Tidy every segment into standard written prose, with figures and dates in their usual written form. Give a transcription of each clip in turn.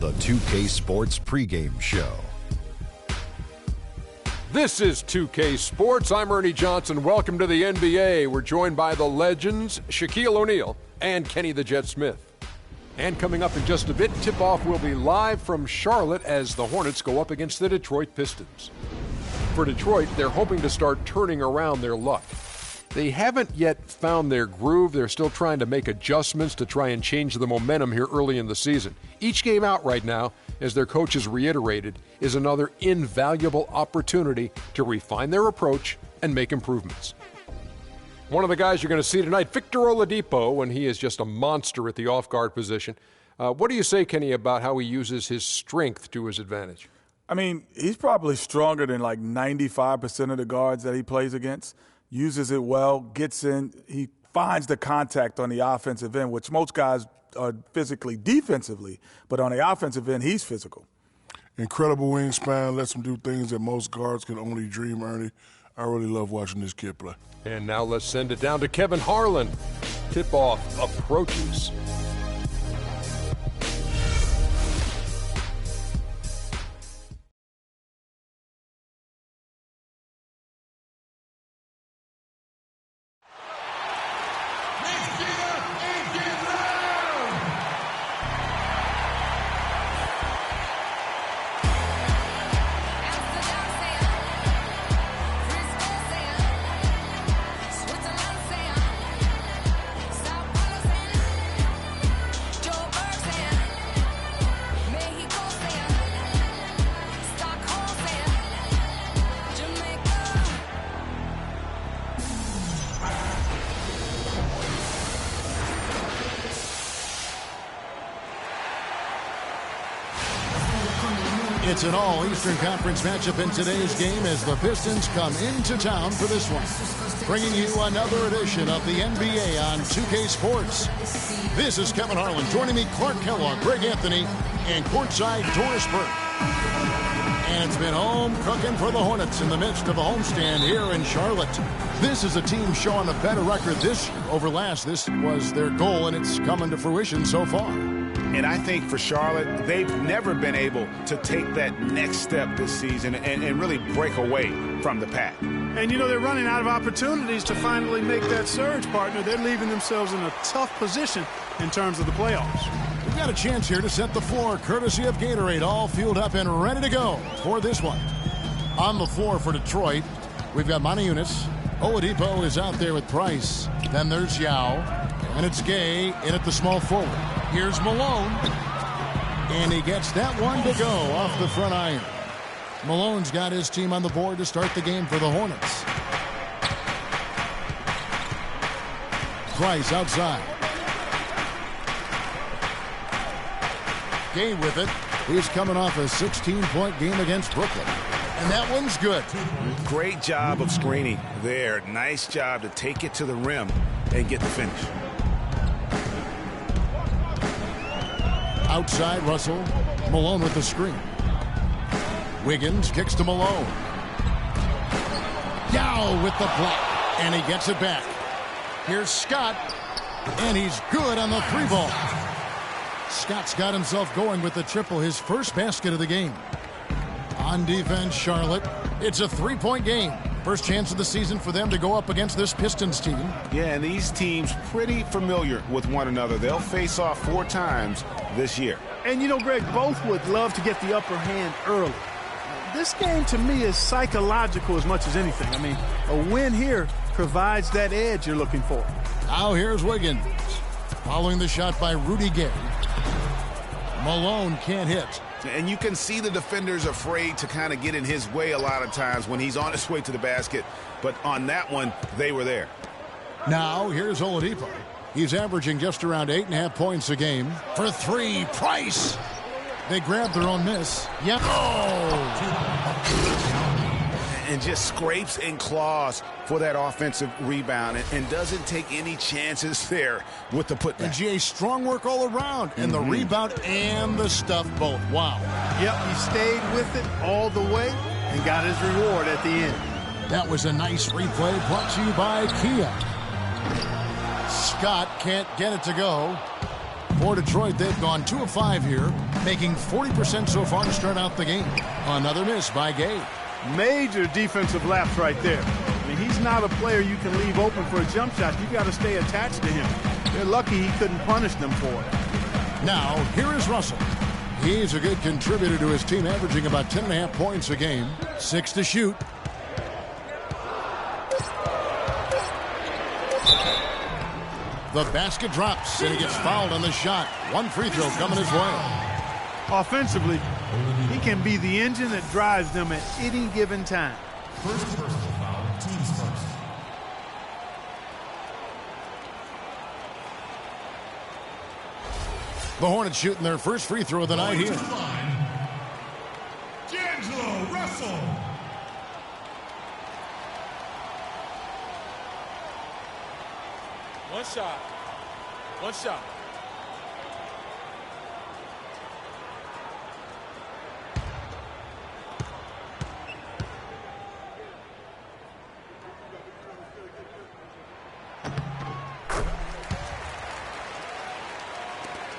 the 2K Sports pregame show. This is 2K Sports. I'm Ernie Johnson. Welcome to the NBA. We're joined by the legends, Shaquille O'Neal and Kenny the Jet Smith. And coming up in just a bit, tip-off will be live from Charlotte as the Hornets go up against the Detroit Pistons. For Detroit, they're hoping to start turning around their luck. They haven't yet found their groove. They're still trying to make adjustments to try and change the momentum here early in the season. Each game out right now, as their coach has reiterated, is another invaluable opportunity to refine their approach and make improvements. One of the guys you're going to see tonight, Victor Oladipo, when he is just a monster at the off-guard position. What do you say, Kenny, about how he uses his strength to his advantage? I mean, he's probably stronger than like 95% of the guards that he plays against. Uses it well, gets in, he finds the contact on the offensive end, which most guys are physically defensively, but on the offensive end, he's physical. Incredible wingspan, lets him do things that most guards can only dream, Ernie. I really love watching this kid play. And now let's send it down to Kevin Harlan. Tip-off approaches. It's an all-Eastern Conference matchup in today's game as the Pistons come into town for this one. Bringing you another edition of the NBA on 2K Sports. This is Kevin Harlan. Joining me, Clark Kellogg, Greg Anthony, and courtside Doris Burke. And it's been home cooking for the Hornets in the midst of a homestand here in Charlotte. This is a team showing a better record this year over last. This was their goal, and it's coming to fruition so far. And I think for Charlotte, they've never been able to take that next step this season and really break away from the pack. And, you know, they're running out of opportunities to finally make that surge, partner. They're leaving themselves in a tough position in terms of the playoffs. We've got a chance here to set the floor, courtesy of Gatorade, all fueled up and ready to go for this one. On the floor for Detroit, we've got Moniunas. Oladipo is out there with Price. Then there's Yao. And it's Gay in at the small forward. Here's Malone. And he gets that one to go off the front iron. Malone's got his team on the board to start the game for the Hornets. Price outside. Gay with it. He's coming off a 16-point game against Brooklyn. And that one's good. Great job of screening there. Nice job to take it to the rim and get the finish. Outside, Russell. Malone with the screen. Wiggins kicks to Malone. Yao with the block. And he gets it back. Here's Scott. And he's good on the three ball. Scott's got himself going with the triple, his first basket of the game. On defense, Charlotte. It's a three-point game. First chance of the season for them to go up against this Pistons team. Yeah, and these teams pretty familiar with one another. They'll face off 4 times this year. And, you know, Greg, both would love to get the upper hand early. This game, to me, is psychological as much as anything. I mean, a win here provides that edge you're looking for. Now here's Wiggins. Following the shot by Rudy Gay. Malone can't hit. And you can see the defenders afraid to kind of get in his way a lot of times when he's on his way to the basket. But on that one, they were there. Now, here's Oladipo. He's averaging just around 8.5 points a game. For 3, Price. They grab their own miss. Yep. Oh! And just scrapes and claws for that offensive rebound and doesn't take any chances there with the putback. And G.A. strong work all around. And the rebound and the stuff both. Wow. Yep, he stayed with it all the way and got his reward at the end. That was a nice replay brought to you by Kia. Scott can't get it to go. For Detroit, they've gone 2 of 5 here, making 40% so far to start out the game. Another miss by Gay. Major defensive lapse right there. I mean, he's not a player you can leave open for a jump shot. You got to stay attached to him. They're lucky he couldn't punish them for it. Now, here is Russell. He's a good contributor to his team, averaging about 10.5 points a game. 6 to shoot. The basket drops, and he gets fouled on the shot. 1 free throw coming his way. Offensively, he can be the engine that drives them at any given time. First personal foul, teams first. The Hornets shooting their first free throw of the night here. D'Angelo Russell. One shot. One shot.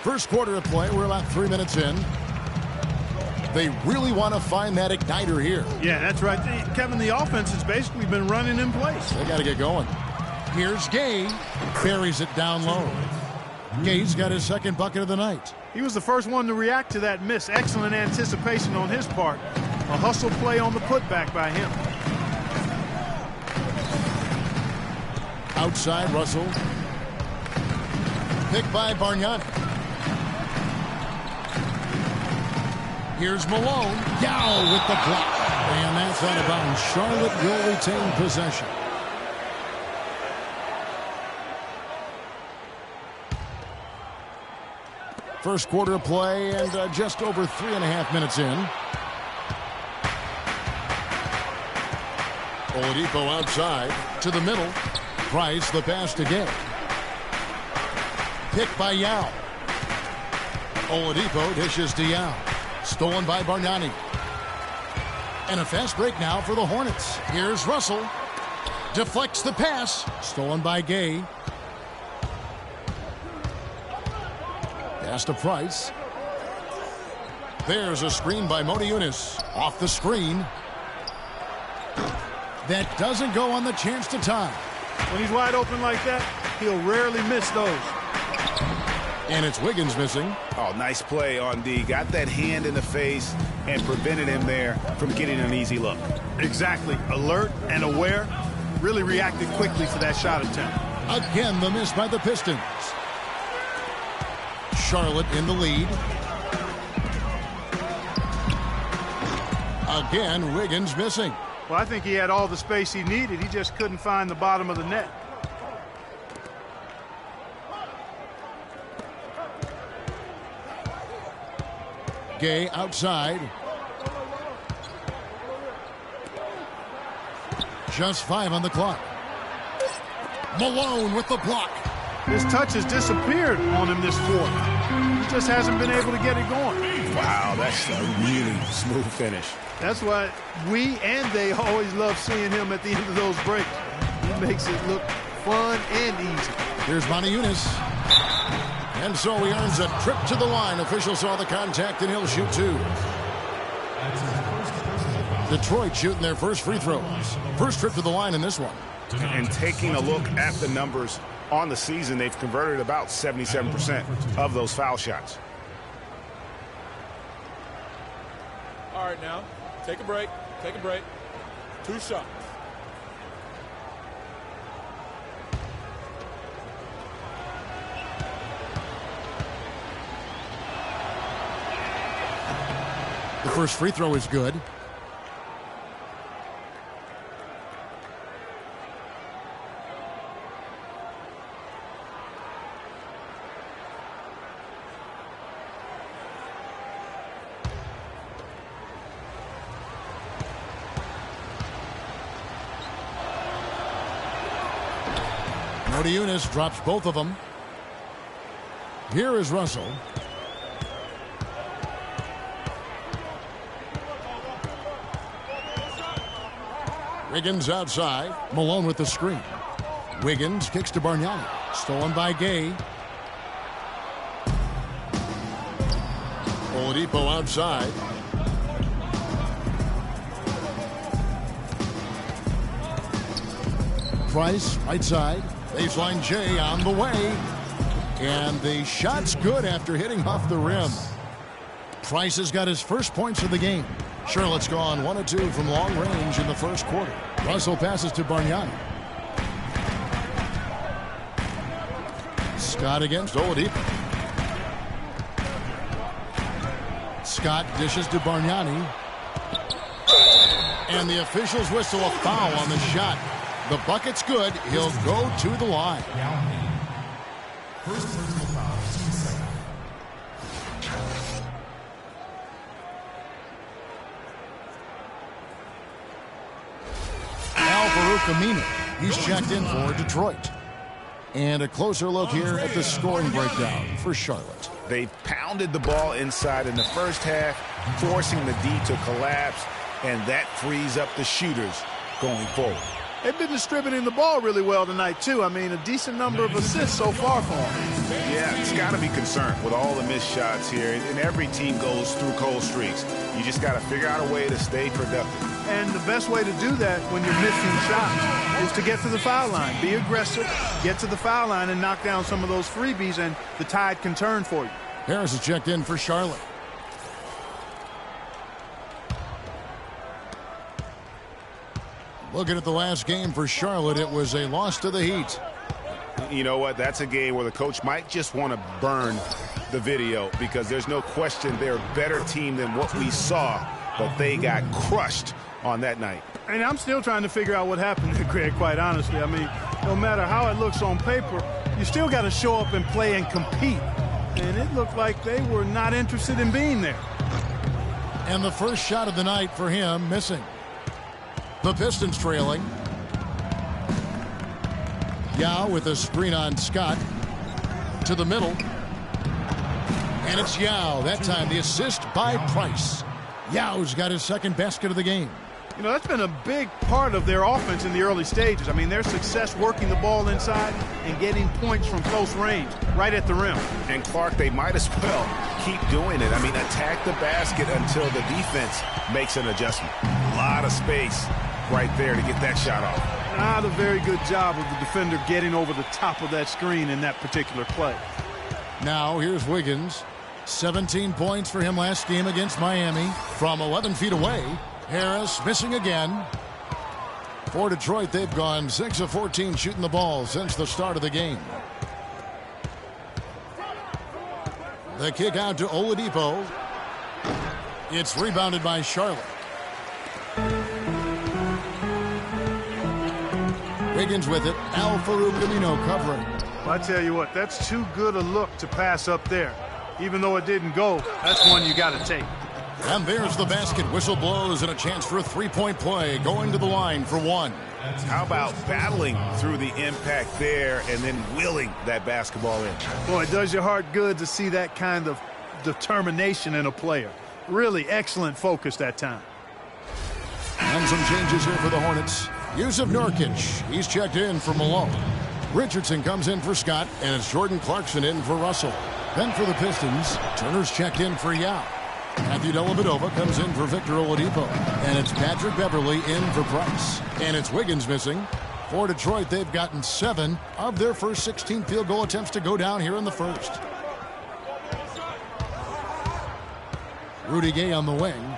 First quarter of play, we're about 3 minutes in. They really want to find that igniter here. Yeah, that's right. Kevin, the offense has basically been running in place. They got to get going. Here's Gay. Buries it down low. Gay's got his second bucket of the night. He was the first one to react to that miss. Excellent anticipation on his part. A hustle play on the putback by him. Outside, Russell. Picked by Bargnani. Here's Malone. Yao with the block. And that's out of bounds. Charlotte will retain possession. First quarter of play and just over 3.5 minutes in. Oladipo outside to the middle. Price the pass to Gay. Picked by Yao. Oladipo dishes to Yao. Stolen by Bargnani. And a fast break now for the Hornets. Here's Russell. Deflects the pass. Stolen by Gay. Pass to Price. There's a screen by Motiejunas. Off the screen. That doesn't go on the chance to tie. When he's wide open like that, he'll rarely miss those. And it's Wiggins missing. Oh, nice play on D. Got that hand in the face and prevented him there from getting an easy look. Exactly. Alert and aware. Really reacted quickly to that shot attempt. Again, the miss by the Pistons. Charlotte in the lead. Again, Wiggins missing. Well, I think he had all the space he needed. He just couldn't find the bottom of the net. Gay outside. Just 5 on the clock. Malone with the block. His touch has disappeared on him this quarter. He just hasn't been able to get it going. Wow, that's a really smooth finish. That's why we and they always love seeing him at the end of those breaks. He makes it look fun and easy. Here's Motiejunas. And so he earns a trip to the line. Officials saw the contact, and he'll shoot 2. Detroit shooting their first free throws. First trip to the line in this one. And taking a look at the numbers on the season, they've converted about 77% of those foul shots. All right, now, take a break. Take a break. 2 shots. The first free throw is good. Motiejunas drops both of them. Here is Russell. Wiggins outside. Malone with the screen. Wiggins kicks to Bargnani. Stolen by Gay. Oladipo outside. Price, right side. Baseline J on the way. And the shot's good after hitting off the rim. Price has got his first points of the game. Charlotte's gone 1 of 2 from long range in the first quarter. Russell passes to Bargnani. Scott against Oladipo. Scott dishes to Bargnani. And the officials whistle a foul on the shot. The bucket's good. He'll go to the line. First personal foul, 2 seconds. Al-Farouq Aminu. He's checked in for Detroit. And a closer look here at the scoring breakdown for Charlotte. They've pounded the ball inside in the first half, forcing the D to collapse, and that frees up the shooters going forward. They've been distributing the ball really well tonight, too. I mean, a decent number of assists so far for them. Yeah, it's got to be concerned with all the missed shots here, and every team goes through cold streaks. You just got to figure out a way to stay productive. And the best way to do that when you're missing shots is to get to the foul line. Be aggressive, get to the foul line, and knock down some of those freebies, and the tide can turn for you. Harris is checked in for Charlotte. Looking at the last game for Charlotte, it was a loss to the Heat. You know what? That's a game where the coach might just want to burn the video because there's no question they're a better team than what we saw, but they got crushed on that night. And I'm still trying to figure out what happened there, Greg, quite honestly. I mean, no matter how it looks on paper, you still got to show up and play and compete. And it looked like they were not interested in being there. And the first shot of the night for him missing. The Pistons trailing. Yao with a screen on Scott. To the middle. And it's Yao. That time the assist by Price. Yao's got his second basket of the game. You know, that's been a big part of their offense in the early stages. I mean, their success working the ball inside and getting points from close range, right at the rim. And Clark, they might as well keep doing it. I mean, attack the basket until the defense makes an adjustment. A lot of space right there to get that shot off. Not a very good job of the defender getting over the top of that screen in that particular play. Now here's Wiggins. 17 points for him last game against Miami from 11 feet away. Harris missing again. For Detroit, they've gone 6 of 14 shooting the ball since the start of the game. The kick out to Oladipo. It's rebounded by Charlotte. Wiggins with it. Al-Farouq Aminu covering. Well, I tell you what, that's too good a look to pass up there. Even though it didn't go, that's one you got to take. And there's the basket. Whistle blows and a chance for a three-point play. Going to the line for one. How about battling through the impact there and then willing that basketball in? Boy, it does your heart good to see that kind of determination in a player. Really excellent focus that time. And some changes here for the Hornets. Jusuf Nurkic, he's checked in for Malone. Richardson comes in for Scott, and it's Jordan Clarkson in for Russell. Then for the Pistons, Turner's checked in for Yao. Matthew Dellavedova comes in for Victor Oladipo. And it's Patrick Beverley in for Price. And it's Wiggins missing. For Detroit, they've gotten 7 of their first 16 field goal attempts to go down here in the first. Rudy Gay on the wing.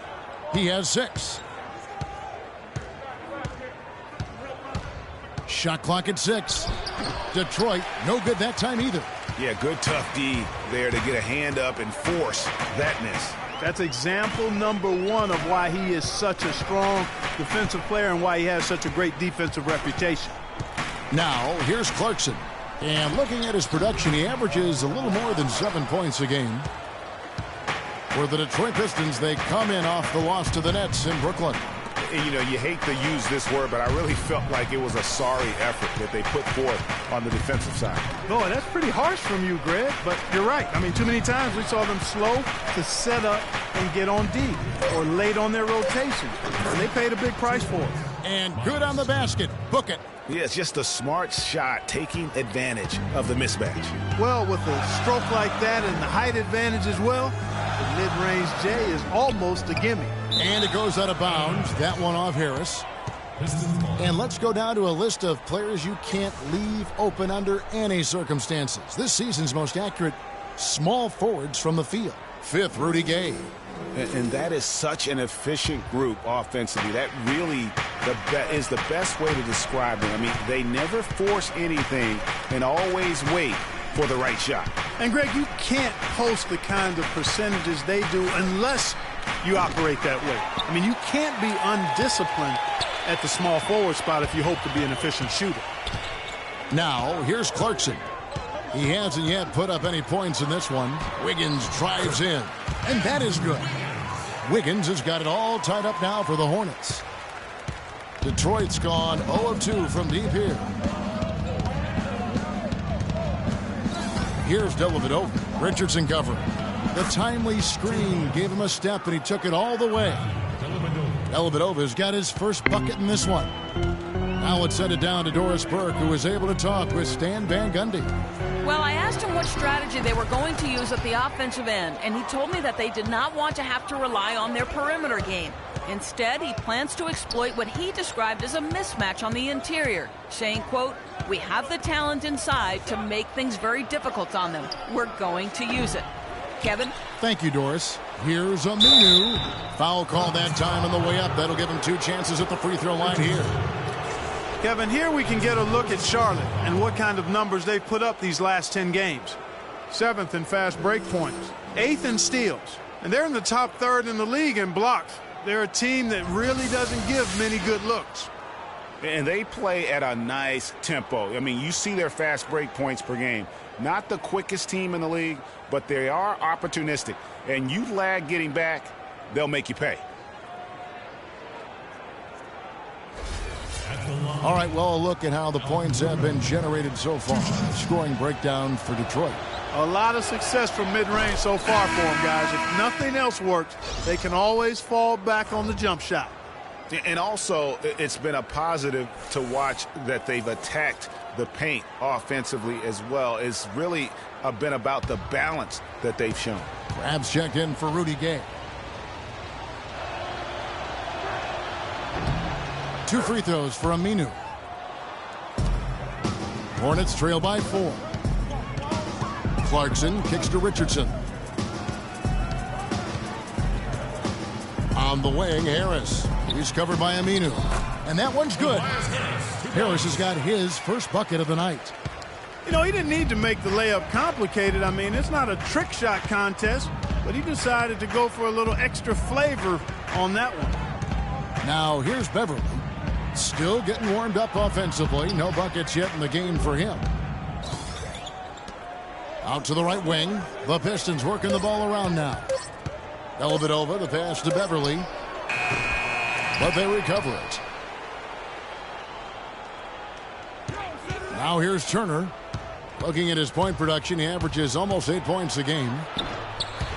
He has 6. Shot clock at 6. Detroit, no good that time either. Yeah, good tough D there to get a hand up and force that miss. That's example number 1 of why he is such a strong defensive player and why he has such a great defensive reputation. Now, here's Clarkson. And looking at his production, he averages a little more than 7 points a game. For the Detroit Pistons, they come in off the loss to the Nets in Brooklyn. And, you know, you hate to use this word, but I really felt like it was a sorry effort that they put forth on the defensive side. Boy, that's pretty harsh from you, Greg, but you're right. I mean, too many times we saw them slow to set up and get on D or late on their rotation. And they paid a big price for it. And good on the basket. Book it. Yeah, it's just a smart shot taking advantage of the mismatch. Well, with a stroke like that and the height advantage as well, The mid-range J is almost a gimme. And it goes out of bounds. That one off Harris. And let's go down to a list of players you can't leave open under any circumstances. This season's most accurate small forwards from the field. 5th, Rudy Gay. And that is such an efficient group offensively. That really is the best way to describe it. I mean, they never force anything and always wait for the right shot. And, Greg, you can't post the kind of percentages they do unless you operate that way. I mean, you can't be undisciplined at the small forward spot if you hope to be an efficient shooter. Now, here's Clarkson. He hasn't yet put up any points in this one. Wiggins drives in, and that is good. Wiggins has got it all tied up now for the Hornets. Detroit's gone 0 of 2 from deep here. Here's Dellavedova. Richardson covering. The timely screen gave him a step, and he took it all the way. Dellavedova's got his first bucket in this one. Now let's send it down to Doris Burke, who was able to talk with Stan Van Gundy. Well, I asked him what strategy they were going to use at the offensive end, and he told me that they did not want to have to rely on their perimeter game. Instead, he plans to exploit what he described as a mismatch on the interior, saying, quote, "We have the talent inside to make things very difficult on them. We're going to use it." Kevin? Thank you, Doris. Here's Aminu. Foul call that time on the way up. That'll give him 2 chances at the free throw line here. Kevin, here we can get a look at Charlotte and what kind of numbers they've put up these last 10 games. 7th in fast break points, 8th in steals, and they're in the top 3rd in the league in blocks. They're a team that really doesn't give many good looks. And they play at a nice tempo. I mean, you see their fast break points per game. Not the quickest team in the league, but they are opportunistic. And you lag getting back, they'll make you pay. All right, well, a look at how the points have been generated so far. Scoring breakdown for Detroit. A lot of success from mid-range so far for them, guys. If nothing else works, they can always fall back on the jump shot. And also, it's been a positive to watch that they've attacked the paint offensively as well. It's really been about the balance that they've shown. Crabs check in for Rudy Gay. 2 free throws for Aminu. Hornets trail by 4. Clarkson kicks to Richardson. On the wing, Harris. He's covered by Aminu. And that one's good. Harris has got his first bucket of the night. You know, he didn't need to make the layup complicated. I mean, it's not a trick shot contest, but he decided to go for a little extra flavor on that one. Now, here's Beverly. Still getting warmed up offensively. No buckets yet in the game for him. Out to the right wing. The Pistons working the ball around now. Dellavedova, the pass to Beverly. But they recover it. Now here's Turner. Looking at his point production, he averages almost 8 points a game.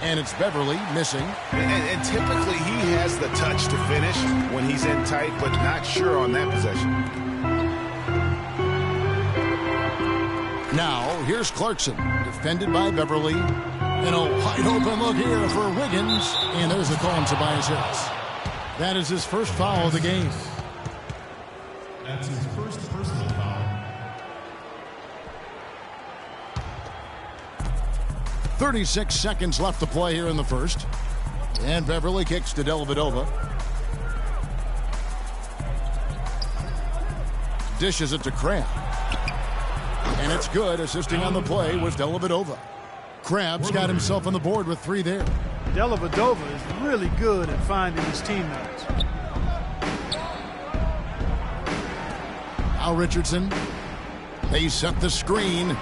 And it's Beverly missing. And typically he has the touch to finish when he's in tight, but not sure on that possession. Now here's Clarkson, defended by Beverly. And a wide open look here for Wiggins. And there's a call on Tobias Harris. That is his first foul of the game. That's his first personal foul. 36 seconds left to play here in the first. And Beverly kicks to Dellavedova. Dishes it to Crabbe. And it's good. Assisting on the play was Dellavedova. Crabbe's got himself on the board with 3 there. Dellavedova is really good at finding his teammates. Now Richardson. They set the screen.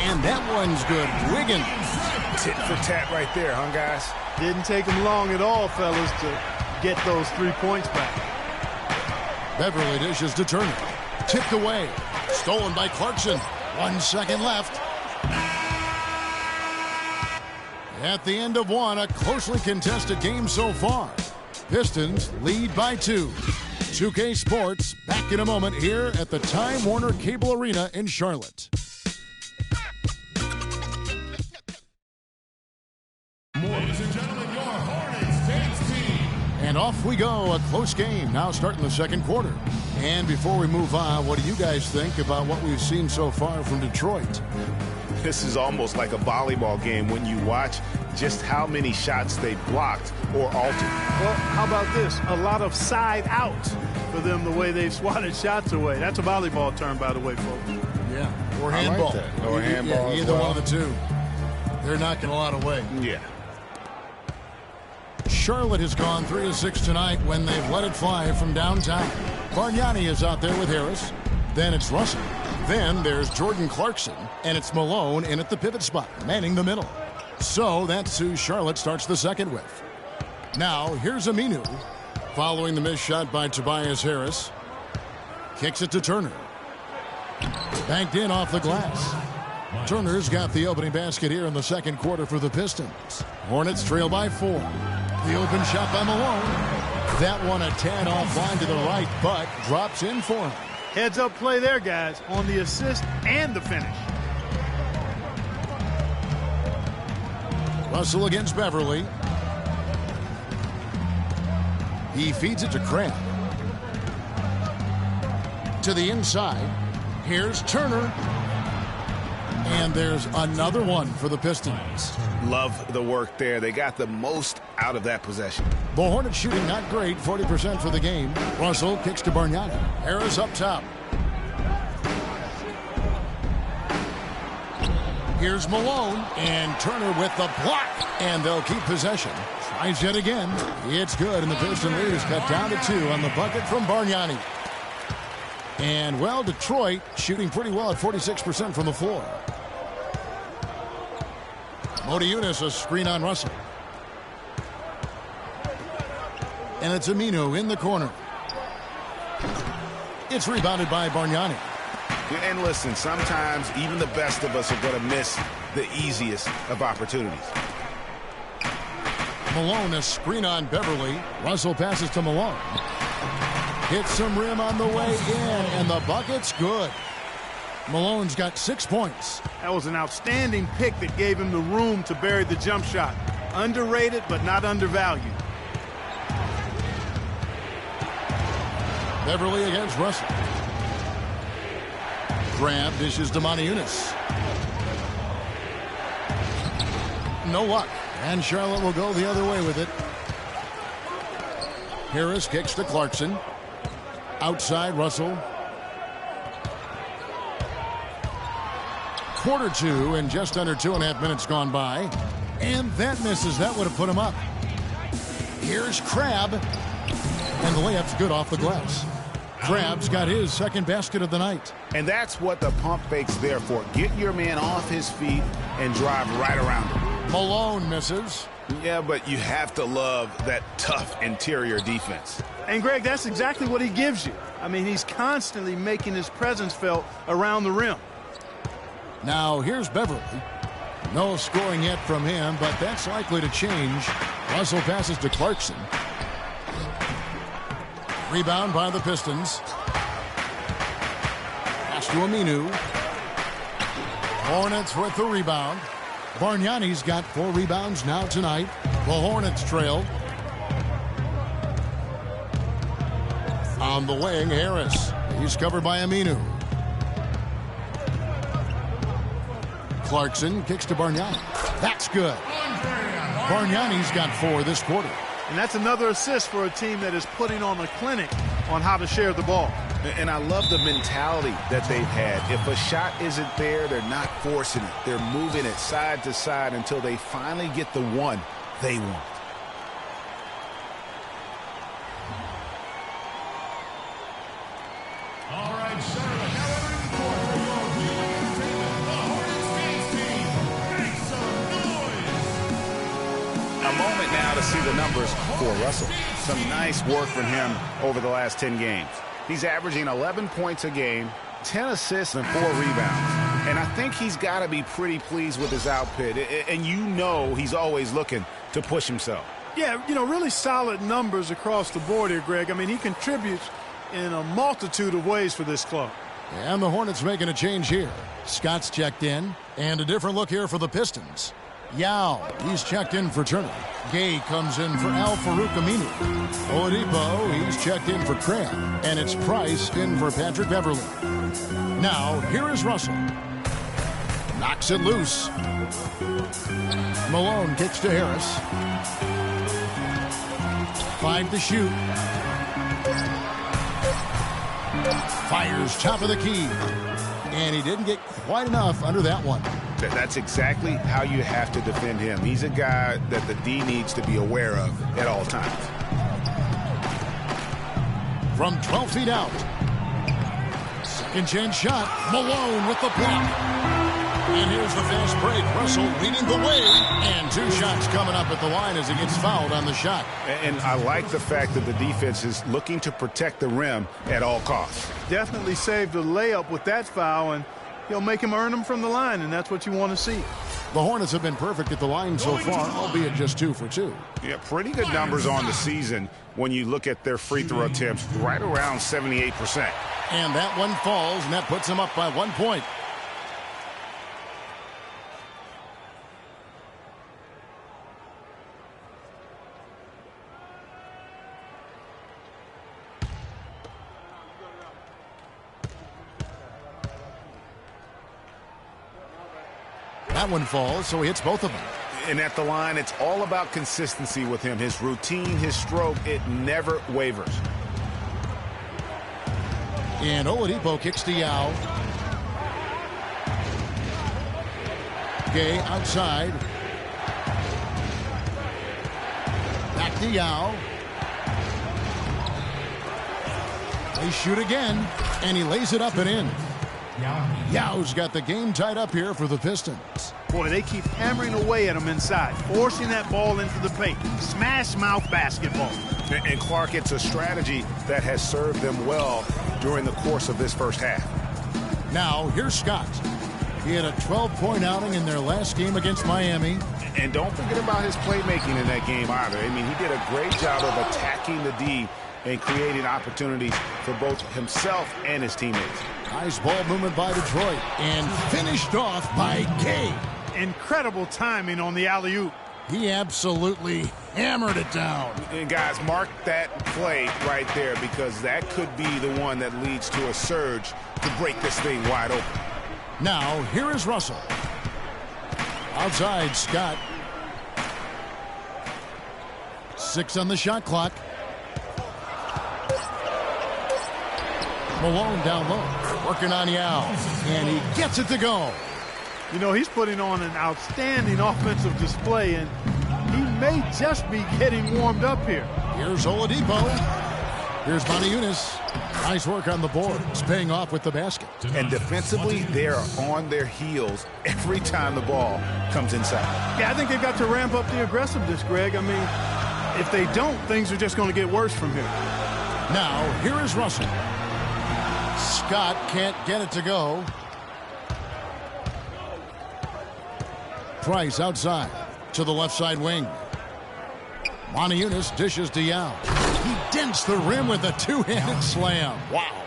And that one's good. Wiggins. Tit for tat right there, huh, guys? Didn't take him long at all, fellas, to get those 3 points back. Beverly dishes to Turner. Tipped away. Stolen by Clarkson. 1 second left. At the end of one, a closely contested game so far. Pistons lead by 2. 2K Sports back in a moment here at the Time Warner Cable Arena in Charlotte. More and gentlemen, your Hornets dance team. And off we go. A close game now starting the second quarter. And before we move on, what do you guys think about what we've seen so far from Detroit? This is almost like a volleyball game when you watch just how many shots they blocked or altered. Well, how about this? A lot of side out for them the way they've swatted shots away. That's a volleyball term, by the way, folks. Yeah, or handball. Like that. Or handball. Yeah, either one of the two. They're knocking a lot away. Yeah. Charlotte has gone 3 of 6 tonight when they've let it fly from downtown. Bargnani is out there with Harris. Then it's Russell. Then there's Jordan Clarkson. And it's Malone in at the pivot spot, manning the middle. So that's who Charlotte starts the second with. Now, here's Aminu. Following the missed shot by Tobias Harris. Kicks it to Turner. Banked in off the glass. Turner's got the opening basket here in the second quarter for the Pistons. Hornets trail by 4. The open shot by Malone. That one a tad offline to the right, but drops in for him. Heads up play there, guys, on the assist and the finish. Russell against Beverly. He feeds it to Crabbe. To the inside. Here's Turner. And there's another one for the Pistons. Love the work there. They got the most out of that possession. The Hornets shooting not great, 40% for the game. Russell kicks to Bargnani. Harris up top. Here's Malone, and Turner with the block, and they'll keep possession. Tries yet again. It's good, and the Piston lead is cut down to 2 on the bucket from Bargnani. And, well, Detroit shooting pretty well at 46% from the floor. Motiejunas, a screen on Russell. And it's Aminu in the corner. It's rebounded by Bargnani. And listen, sometimes even the best of us are going to miss the easiest of opportunities. Malone, a screen on Beverly. Russell passes to Malone. Hits some rim on the way in, and the bucket's good. Malone's got 6 points. That was an outstanding pick that gave him the room to bury the jump shot. Underrated, but not undervalued. Beverly against Russell. Grab dishes to Motiejunas. No luck. And Charlotte will go the other way with it. Harris kicks to Clarkson. Outside Russell. Quarter 2 and just under 2.5 minutes gone by. And that misses. That would have put him up. Here's Crabbe. And the layup's good off the glass. Crabbe's got his second basket of the night. And that's what the pump fake's there for. Get your man off his feet and drive right around him. Malone misses. Yeah, but you have to love that tough interior defense. And, Greg, that's exactly what he gives you. I mean, he's constantly making his presence felt around the rim. Now, here's Beverly. No scoring yet from him, but that's likely to change. Russell passes to Clarkson. Rebound by the Pistons. Pass to Aminu. Hornets with the rebound. Bargnani's got 4 rebounds now tonight. The Hornets trail. On the wing, Harris. He's covered by Aminu. Clarkson kicks to Bargnani. That's good. Bargnani's got 4 this quarter. And that's another assist for a team that is putting on a clinic on how to share the ball. And I love the mentality that they've had. If a shot isn't there, they're not forcing it. They're moving it side to side until they finally get the one they want. All right, Charlotte, now entering the court for your Wheel Entertainment, the Hornets dance team. Make some noise! A moment now to see the numbers for Russell. Some nice work from him over the last 10 games. He's averaging 11 points a game, 10 assists, and 4 rebounds. And I think he's got to be pretty pleased with his output. And you know he's always looking to push himself. Yeah, you know, really solid numbers across the board here, Greg. I mean, he contributes in a multitude of ways for this club. And the Hornets making a change here. Scott's checked in. And a different look here for the Pistons. Yao, he's checked in for Turner. Gay comes in for Al Farouk Aminu. Oladipo, he's checked in for Cram. And it's Price in for Patrick Beverly. Now, here is Russell. Knocks it loose. Malone kicks to Harris. 5 to shoot. Fires top of the key. And he didn't get quite enough under that one. That's exactly how you have to defend him. He's a guy that the D needs to be aware of at all times. From 12 feet out. Second chance shot. Malone with the block. And here's the fast break. Russell leading the way. And 2 shots coming up at the line as he gets fouled on the shot. And I like the fact that the defense is looking to protect the rim at all costs. Definitely saved a layup with that foul, and he'll make him earn them from the line, and that's what you want to see. The Hornets have been perfect at the line so far, albeit just 2 for 2. Yeah, pretty good numbers on the season when you look at their free throw attempts, right around 78%. And that one falls, and that puts them up by 1 point. That one falls, so he hits both of them. And at the line, it's all about consistency with him. His routine, his stroke, it never wavers. And Oladipo kicks to Yao. Gay outside. Back to Yao. They shoot again, and he lays it up and in. Yao's got the game tied up here for the Pistons. Boy, they keep hammering away at him inside, forcing that ball into the paint. Smash mouth basketball. And Clark, it's a strategy that has served them well during the course of this first half. Now, here's Scott. He had a 12-point outing in their last game against Miami. And don't forget about his playmaking in that game either. I mean, he did a great job of attacking the D and creating opportunities for both himself and his teammates. Nice ball movement by Detroit and finished off by Gay. Incredible timing on the alley-oop. He absolutely hammered it down. And guys, mark that play right there, because that could be the one that leads to a surge to break this thing wide open. Now, here is Russell. Outside, Scott. 6 on the shot clock. Malone down low, working on Yao, and he gets it to go. You know, he's putting on an outstanding offensive display, and he may just be getting warmed up here. Here's Oladipo. Here's Moniunas. Nice work on the boards, paying off with the basket. And defensively, they're on their heels every time the ball comes inside. Yeah, I think they've got to ramp up the aggressiveness, Greg. I mean, if they don't, things are just going to get worse from here. Now, here is Russell. Scott can't get it to go. Price outside to the left side wing. Moniunas dishes to Yao. He dents the rim with a two-handed slam. Wow.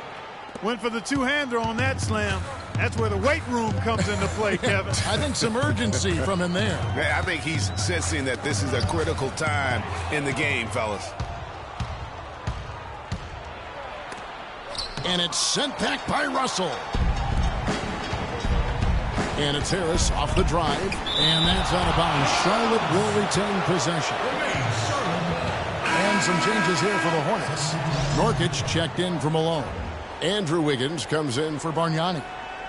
Went for the two-hander on that slam. That's where the weight room comes into play, Kevin. I think some urgency from him there. I think he's sensing that this is a critical time in the game, fellas. And it's sent back by Russell. And it's Harris off the drive. And that's out of bounds. Charlotte will retain possession. And some changes here for the Hornets. Nurkic checked in for Malone. Andrew Wiggins comes in for Bargnani.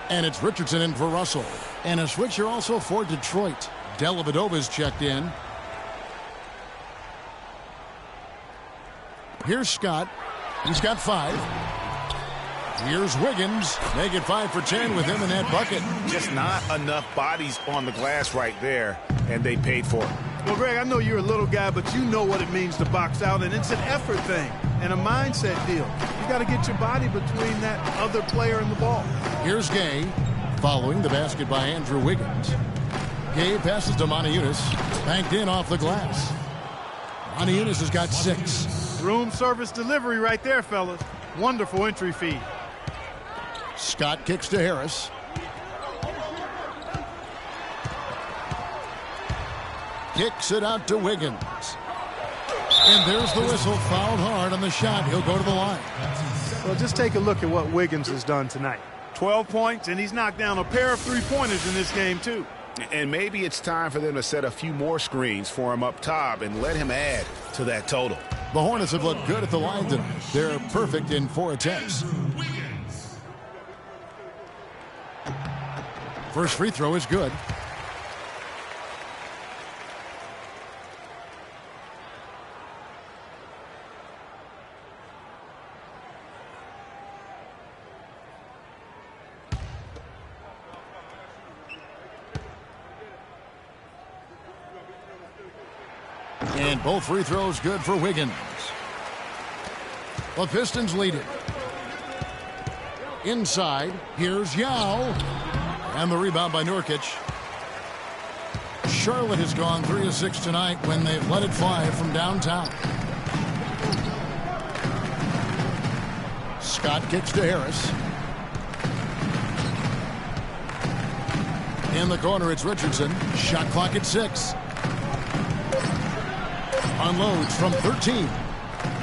And it's Richardson in for Russell. And a switch here also for Detroit. Dellavedova's checked in. Here's Scott. He's got 5. Here's Wiggins. Make it 5 for 10 with him in that bucket. Just not enough bodies on the glass right there, and they paid for it. Well, Greg, I know you're a little guy, but you know what it means to box out, and it's an effort thing and a mindset deal. You got to get your body between that other player and the ball. Here's Gay, following the basket by Andrew Wiggins. Gay passes to Moniunas, banked in off the glass. Moniunas has got 6. Room service delivery right there, fellas. Wonderful entry feed. Scott kicks to Harris. Kicks it out to Wiggins. And there's the whistle. Fouled hard on the shot. He'll go to the line. Well, just take a look at what Wiggins has done tonight. 12 points, and he's knocked down a pair of three-pointers in this game, too. And maybe it's time for them to set a few more screens for him up top and let him add to that total. The Hornets have looked good at the line tonight. They're perfect in 4 attempts. First free throw is good. And both free throws good for Wiggins. The Pistons lead it. Inside, here's Yao. And the rebound by Nurkic. Charlotte has gone 3 of 6 tonight when they've let it fly from downtown. Scott kicks to Harris. In the corner, it's Richardson. Shot clock at 6. Unloads from 13.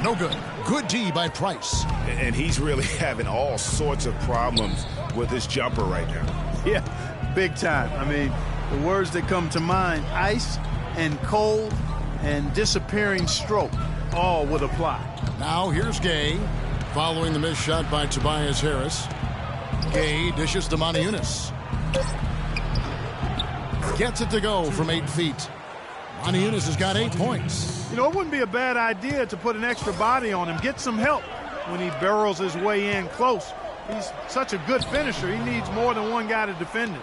No good. Good D by Price. And he's really having all sorts of problems with his jumper right now. Yeah, big time. I mean, the words that come to mind, ice and cold and disappearing stroke, all would apply. Now here's Gay, following the missed shot by Tobias Harris. Gay dishes to Moniunas. Gets it to go from 8 feet. Moniunas has got 8 points. You know, it wouldn't be a bad idea to put an extra body on him, get some help when he barrels his way in close. He's such a good finisher. He needs more than one guy to defend him.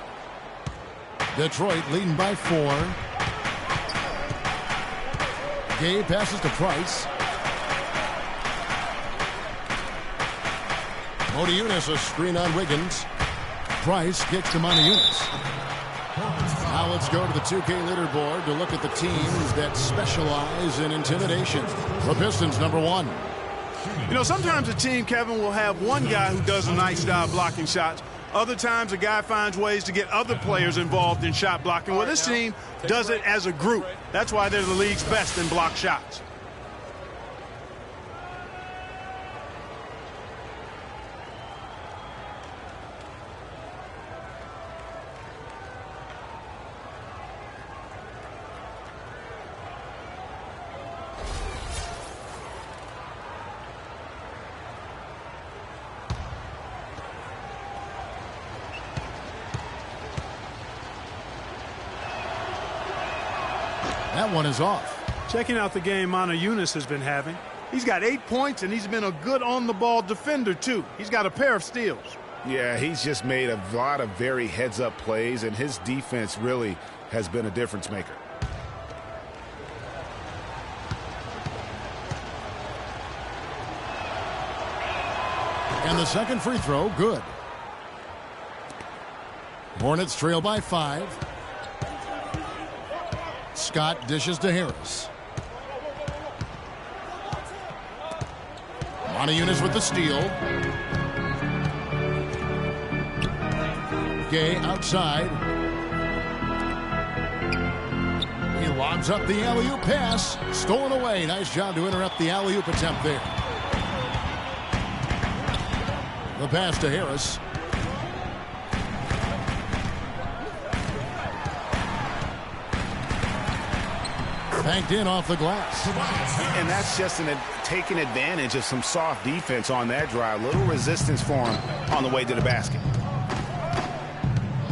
Detroit leading by 4. Gay passes to Price. Moniunas a screen on Wiggins. Price kicks to Moniunas. Now let's go to the 2K leaderboard to look at the teams that specialize in intimidation. The Pistons, number 1. You know, sometimes a team, Kevin, will have one guy who does a nice job blocking shots. Other times a guy finds ways to get other players involved in shot blocking. Well, this team does it as a group. That's why they're the league's best in block shots. That one is off. Checking out the game Moniunas has been having. He's got 8 points, and he's been a good on-the-ball defender, too. He's got a pair of steals. Yeah, he's just made a lot of very heads-up plays, and his defense really has been a difference maker. And the second free throw, good. Hornets trail by 5. Scott dishes to Harris. Moniunas with the steal. Gay outside. He lobs up the alley-oop pass. Stolen away. Nice job to interrupt the alley-oop attempt there. The pass to Harris. Banked in off the glass. And that's just taking advantage of some soft defense on that drive. Little resistance for him on the way to the basket.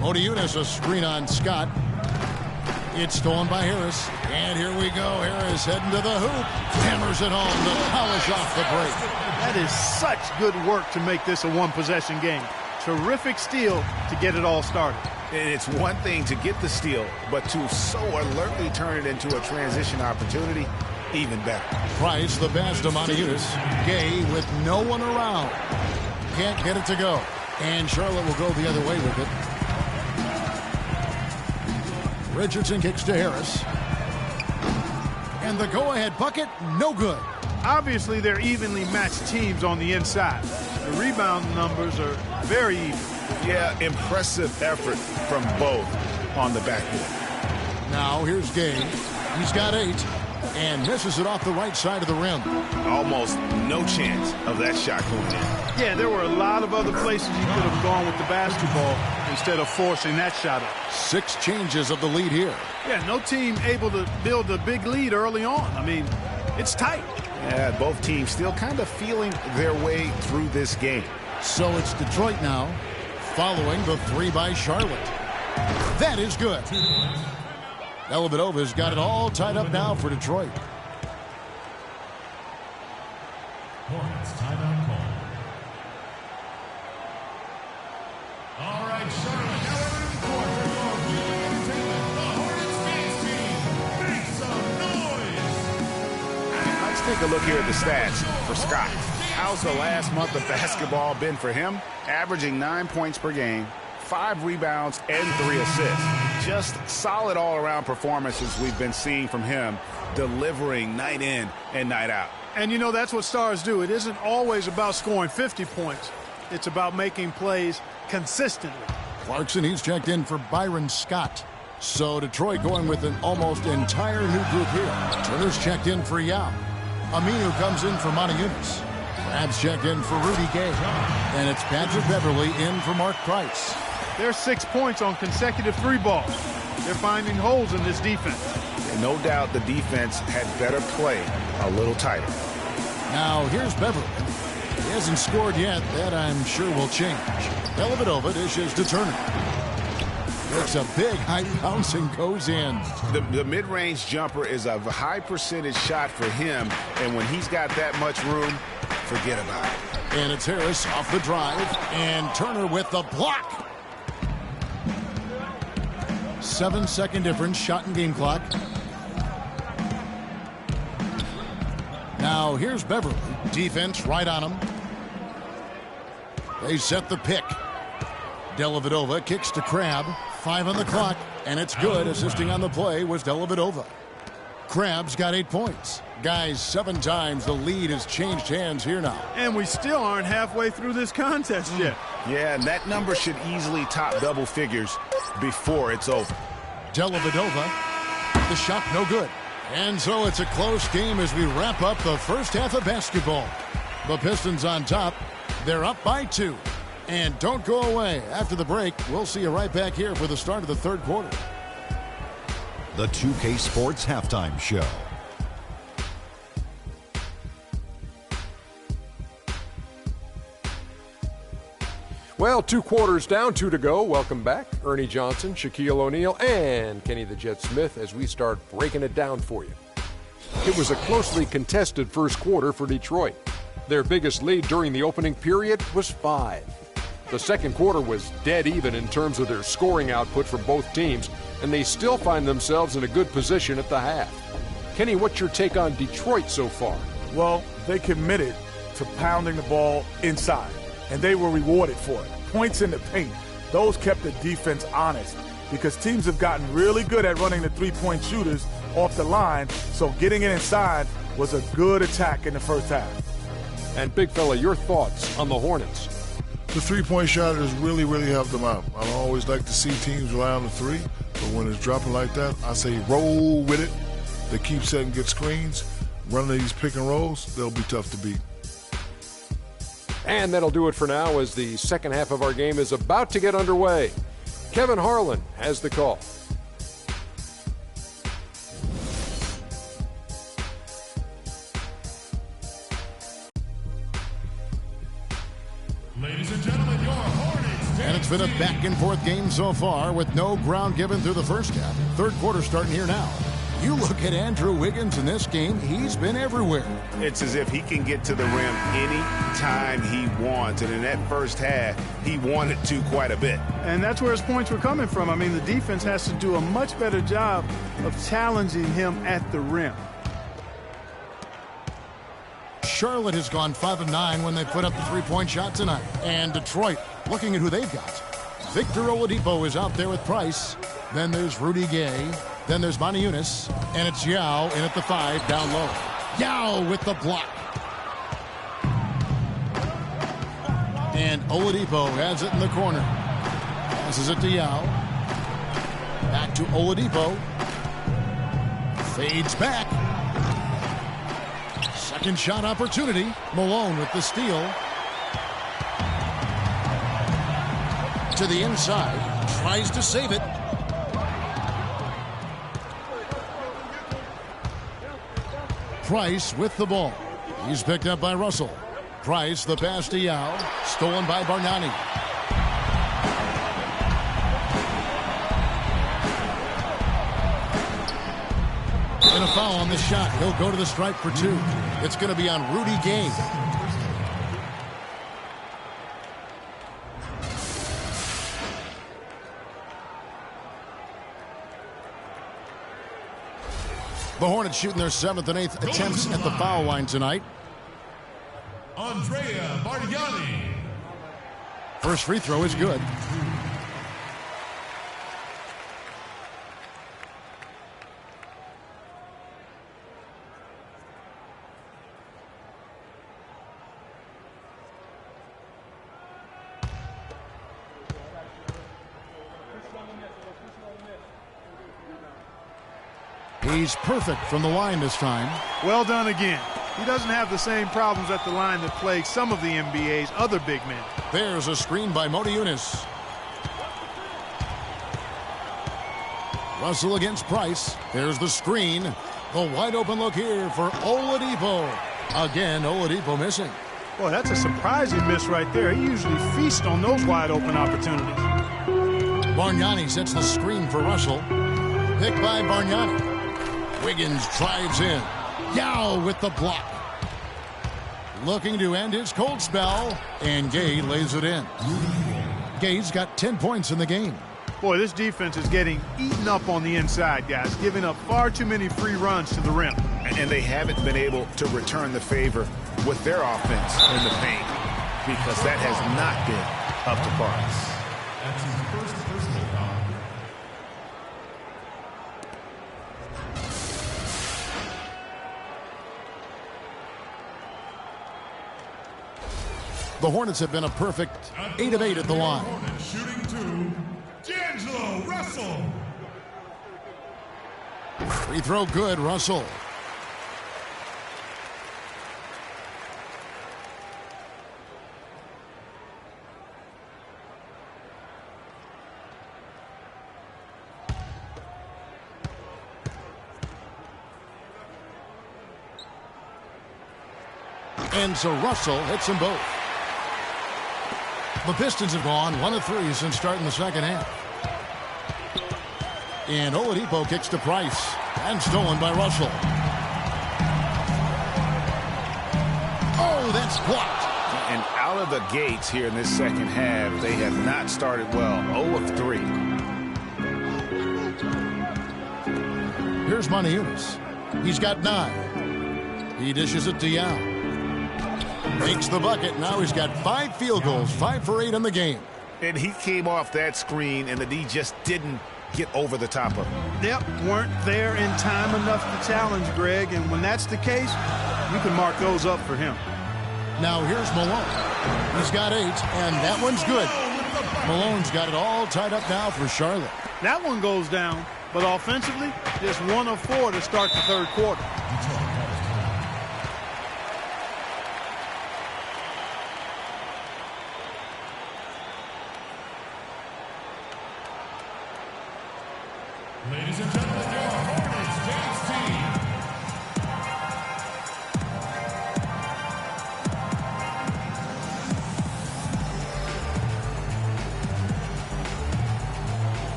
Moniunas a screen on Scott. It's stolen by Harris. And here we go. Harris heading to the hoop. Hammers it home to polish off the break. That is such good work to make this a one-possession game. Terrific steal to get it all started. And it's one thing to get the steal, but to so alertly turn it into a transition opportunity, even better. Price, the pass to Moniunas. Gay with no one around. Can't get it to go. And Charlotte will go the other way with it. Richardson kicks to Harris. And the go-ahead bucket, no good. Obviously, they're evenly matched teams on the inside. The rebound numbers are very even. Yeah, impressive effort from both on the backboard. Now here's Gay. He's got 8 and misses it off the right side of the rim. Almost no chance of that shot going in. Yeah, there were a lot of other places he could have gone with the basketball instead of forcing that shot up. 6 changes of the lead here. Yeah, no team able to build a big lead early on. I mean, it's tight. Yeah, both teams still kind of feeling their way through this game. So it's Detroit now, following the 3 by Charlotte. That is good. Dellavedova's got it all tied up now for Detroit. Hornets timeout call. All right, Charlotte, now enter the court for your Wheel Entertainment. The Hornets dance team. Make some noise. Let's take a look here at the stats for Scott. How's the last month of basketball been for him? Averaging 9 points per game, 5 rebounds, and 3 assists. Just solid all-around performances we've been seeing from him, delivering night in and night out. And, you know, that's what stars do. It isn't always about scoring 50 points. It's about making plays consistently. Clarkson, he's checked in for Byron Scott. So Detroit going with an almost entire new group here. Turner's checked in for Yao. Aminu comes in for Montejunas. Crabs checked in for Rudy Gay. And it's Patrick Beverly in for Mark Price. There's 6 points on consecutive 3 balls. They're finding holes in this defense. And no doubt the defense had better play a little tighter. Now here's Beverly. He hasn't scored yet. That I'm sure will change. Dellavedova dishes to Turner. It's a big high bounce and goes in. The mid-range jumper is a high percentage shot for him. And when he's got that much room, forget about it. And it's Harris off the drive. And Turner with the block. 7-second difference, shot and game clock. Now here's Beverly. Defense right on him. They set the pick. Dellavedova kicks to Crab. 5 on the clock, and it's good. Assisting on the play was Dellavedova. Crab's got 8 points. Guys, 7 times the lead has changed hands here now. And we still aren't halfway through this contest yet. Yeah, and that number should easily top double figures before it's over. Dellavedova, the shot no good. And so it's a close game as we wrap up the first half of basketball. The Pistons on top. They're up by 2. And don't go away. After the break, we'll see you right back here for the start of the third quarter. The 2K Sports Halftime Show. Well, 2 quarters down, 2 to go. Welcome back. Ernie Johnson, Shaquille O'Neal, and Kenny the Jet Smith as we start breaking it down for you. It was a closely contested first quarter for Detroit. Their biggest lead during the opening period was 5. The second quarter was dead even in terms of their scoring output for both teams, and they still find themselves in a good position at the half. Kenny, what's your take on Detroit so far? Well, they committed to pounding the ball inside, and they were rewarded for it. Points in the paint. Those kept the defense honest because teams have gotten really good at running the three-point shooters off the line, so getting it inside was a good attack in the first half. And Big Fella, your thoughts on the Hornets? The three-point shot has really, really helped them out. I always like to see teams rely on the 3, but when it's dropping like that, I say roll with it. They keep setting good screens, running these pick and rolls, they'll be tough to beat. And that'll do it for now as the second half of our game is about to get underway. Kevin Harlan has the call. Ladies and gentlemen, your Hornets. And it's been a back-and-forth game so far with no ground given through the first half. Third quarter starting here now. You look at Andrew Wiggins in this game, he's been everywhere. It's as if he can get to the rim any time he wants. And in that first half, he wanted to quite a bit. And that's where his points were coming from. I mean, the defense has to do a much better job of challenging him at the rim. Charlotte has gone 5 of 9 when they put up the three-point shot tonight. And Detroit, looking at who they've got. Victor Oladipo is out there with Price. Then there's Rudy Gay. Then there's Montejunas. And it's Yao in at the 5 down low. Yao with the block. And Oladipo has it in the corner. Passes it to Yao. Back to Oladipo. Fades back. Second shot opportunity. Malone with the steal. To the inside. Tries to save it. Price with the ball. He's picked up by Russell. Price, the pass to Yao. Stolen by Bargnani. And a foul on the shot. He'll go to the stripe for 2. It's going to be on Rudy Gay. The Hornets shooting their 7th and 8th attempts at the foul line tonight. Andrea Bargnani. First free throw is good. He's perfect from the line this time. Well done again. He doesn't have the same problems at the line that plague some of the NBA's other big men. There's a screen by Motiejunas. Russell against Price. There's the screen. The wide open look here for Oladipo. Again, Oladipo missing. Boy, that's a surprising miss right there. He usually feasts on those wide open opportunities. Bargnani sets the screen for Russell. Picked by Bargnani. Wiggins drives in. Yao with the block. Looking to end his cold spell. And Gay lays it in. Gay's got 10 points in the game. Boy, this defense is getting eaten up on the inside, guys. Giving up far too many free runs to the rim. And they haven't been able to return the favor with their offense in the paint because that has not been up to par. That's his first personal foul. The Hornets have been a perfect 8 of 8 at the line. Hornets shooting 2. D'Angelo Russell. Free throw good, Russell. And so Russell hits them both. The Pistons have gone 1 of 3 since starting the second half. And Oladipo kicks to Price. And stolen by Russell. Oh, that's blocked. And out of the gates here in this second half, they have not started well. 0 of 3. Here's Motiejunas. He's got 9. He dishes it to Yao. Makes the bucket. Now he's got 5 field goals, 5 for 8 in the game. And he came off that screen, and the D just didn't get over the top of him. Yep, weren't there in time enough to challenge Greg, and when that's the case, you can mark those up for him. Now here's Malone. He's got 8, and that one's good. Malone's got it all tied up now for Charlotte. That one goes down, but offensively, just 1 of 4 to start the third quarter. Ladies and gentlemen, your Hornets dance team.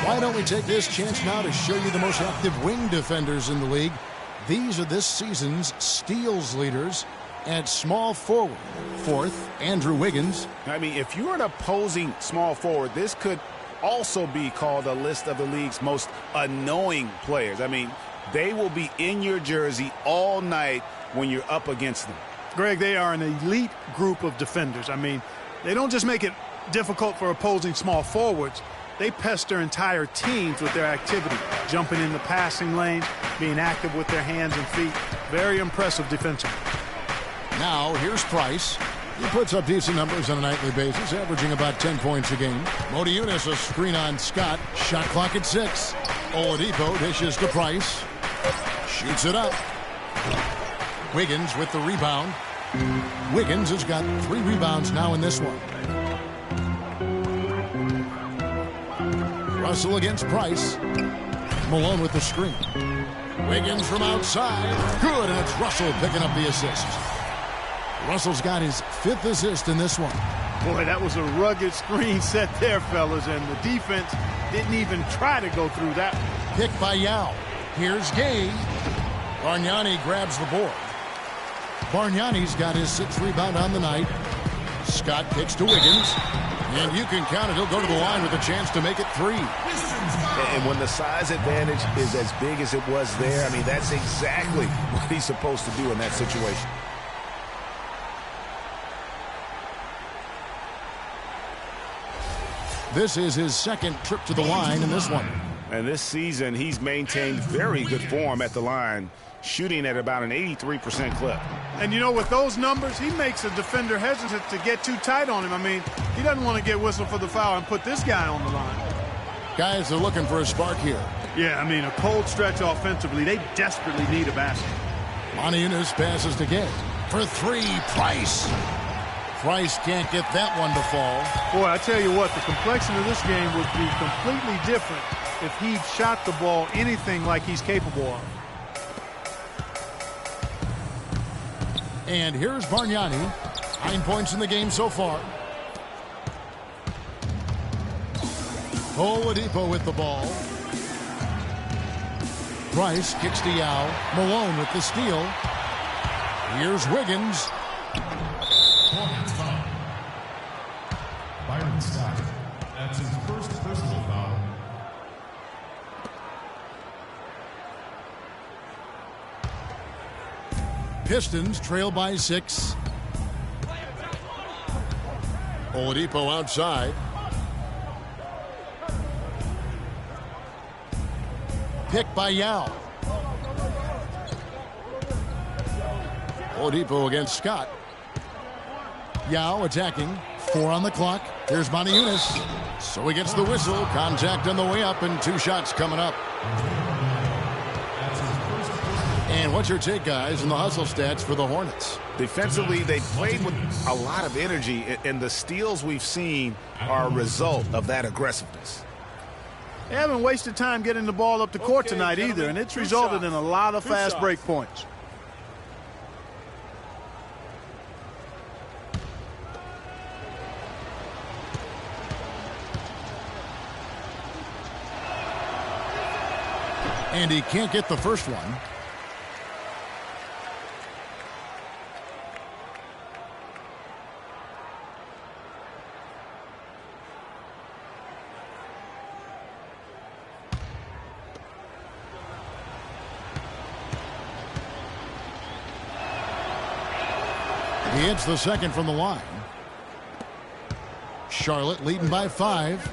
Why don't we take this chance now to show you the most active wing defenders in the league? These are this season's steals leaders. At small forward, 4th, Andrew Wiggins. I mean, if you're an opposing small forward, this could also be called a list of the league's most annoying players. I mean, they will be in your jersey all night when you're up against them. Greg, they are an elite group of defenders. I mean, they don't just make it difficult for opposing small forwards. They pester entire teams with their activity, jumping in the passing lane, being active with their hands and feet. Very impressive defensively. Now, here's Price. He puts up decent numbers on a nightly basis, averaging about 10 points a game. Motiejunas a screen on Scott. Shot clock at 6. Oladipo dishes to Price. Shoots it up. Wiggins with the rebound. Wiggins has got 3 rebounds now in this one. Russell against Price. Malone with the screen. Wiggins from outside. Good, and it's Russell picking up the assist. Russell's got his 5th assist in this one. Boy, that was a rugged screen set there, fellas, and the defense didn't even try to go through that. Picked by Yao. Here's Gay. Bargnani grabs the board. Bargnani's got his 6th rebound on the night. Scott kicks to Wiggins. And you can count it. He'll go to the line with a chance to make it 3. And when the size advantage is as big as it was there, I mean, that's exactly what he's supposed to do in that situation. This is his 2nd trip to the line in this one. And this season, he's maintained very good form at the line, shooting at about an 83% clip. And you know, with those numbers, he makes a defender hesitant to get too tight on him. I mean, he doesn't want to get whistled for the foul and put this guy on the line. Guys are looking for a spark here. Yeah, I mean, a cold stretch offensively. They desperately need a basket. Motiejunas passes to Gay. For 3, Price. Price can't get that one to fall. Boy, I tell you what, the complexion of this game would be completely different if he shot the ball anything like he's capable of. And here's Bargnani. 9 points in the game so far. Oladipo with the ball. Price kicks to Yao. Malone with the steal. Here's Wiggins. Byron Scott. That's his first personal foul. Pistons trail by 6. Oladipo outside. Picked by Yao. Oladipo against Scott. Yao attacking. 4 on the clock. Here's Motiejunas. So he gets the whistle. Contact on the way up and 2 shots coming up. And what's your take, guys, in the hustle stats for the Hornets? Defensively, they played with a lot of energy, and the steals we've seen are a result of that aggressiveness. They haven't wasted time getting the ball up the court tonight either, and it's resulted in a lot of fast break points. And he can't get the first one. He hits the second from the line. Charlotte leading by 5.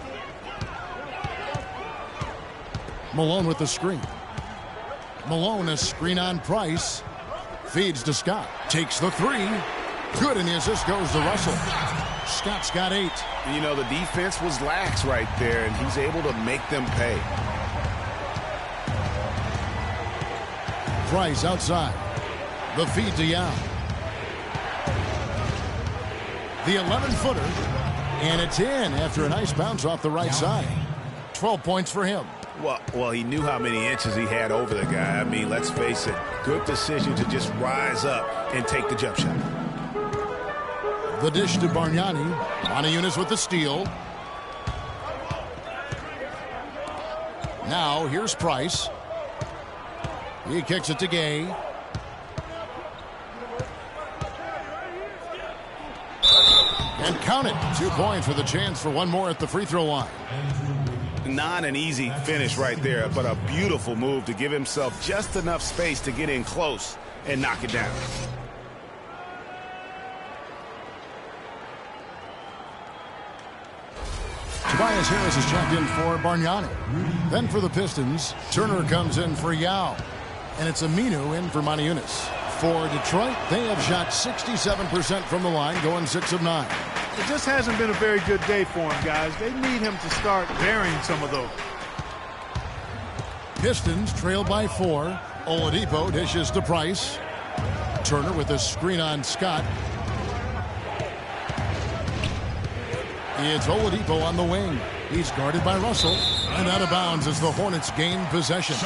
Malone with the screen. Malone a screen on Price. Feeds to Scott. Takes the 3. Good, and the assist goes to Russell. Scott's got 8. You know, the defense was lax right there, and he's able to make them pay. Price outside. The feed to Yao. The 11-footer. And it's in after a nice bounce off the right side. 12 points for him. Well, he knew how many inches he had over the guy. I mean, let's face it, good decision to just rise up and take the jump shot. The dish to Bargnani. Motiejunas with the steal. Now, here's Price. He kicks it to Gay. And count it. 2 points with a chance for one more at the free throw line. Not an easy finish right there, but a beautiful move to give himself just enough space to get in close and knock it down. Tobias Harris is checked in for Bargnani. Then for the Pistons, Turner comes in for Yao. And it's Aminu in for Motiejunas. For Detroit, they have shot 67% from the line, going 6 of 9. It just hasn't been a very good day for him, guys. They need him to start burying some of those. Pistons trail by 4. Oladipo dishes to Price. Turner with a screen on Scott. It's Oladipo on the wing. He's guarded by Russell. And out of bounds as the Hornets gain possession.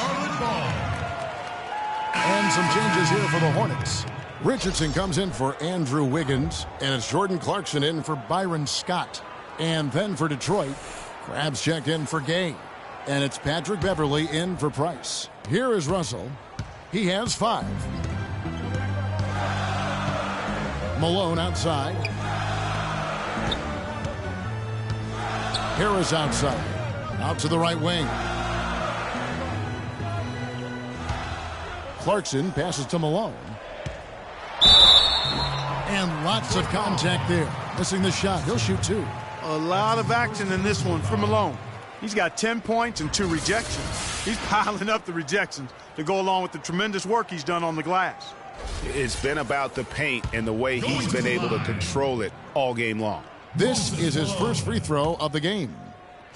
And some changes here for the Hornets. Richardson comes in for Andrew Wiggins. And it's Jordan Clarkson in for Byron Scott. And then for Detroit, Crabs check in for Gay. And it's Patrick Beverley in for Price. Here is Russell. He has 5. Malone outside. Harris outside. Out to the right wing. Clarkson passes to Malone. And lots of contact there. Missing the shot. He'll shoot 2. A lot of action in this one for Malone. He's got 10 points and 2 rejections. He's piling up the rejections to go along with the tremendous work he's done on the glass. It's been about the paint and the way he's been able to control it all game long. This is his first free throw of the game.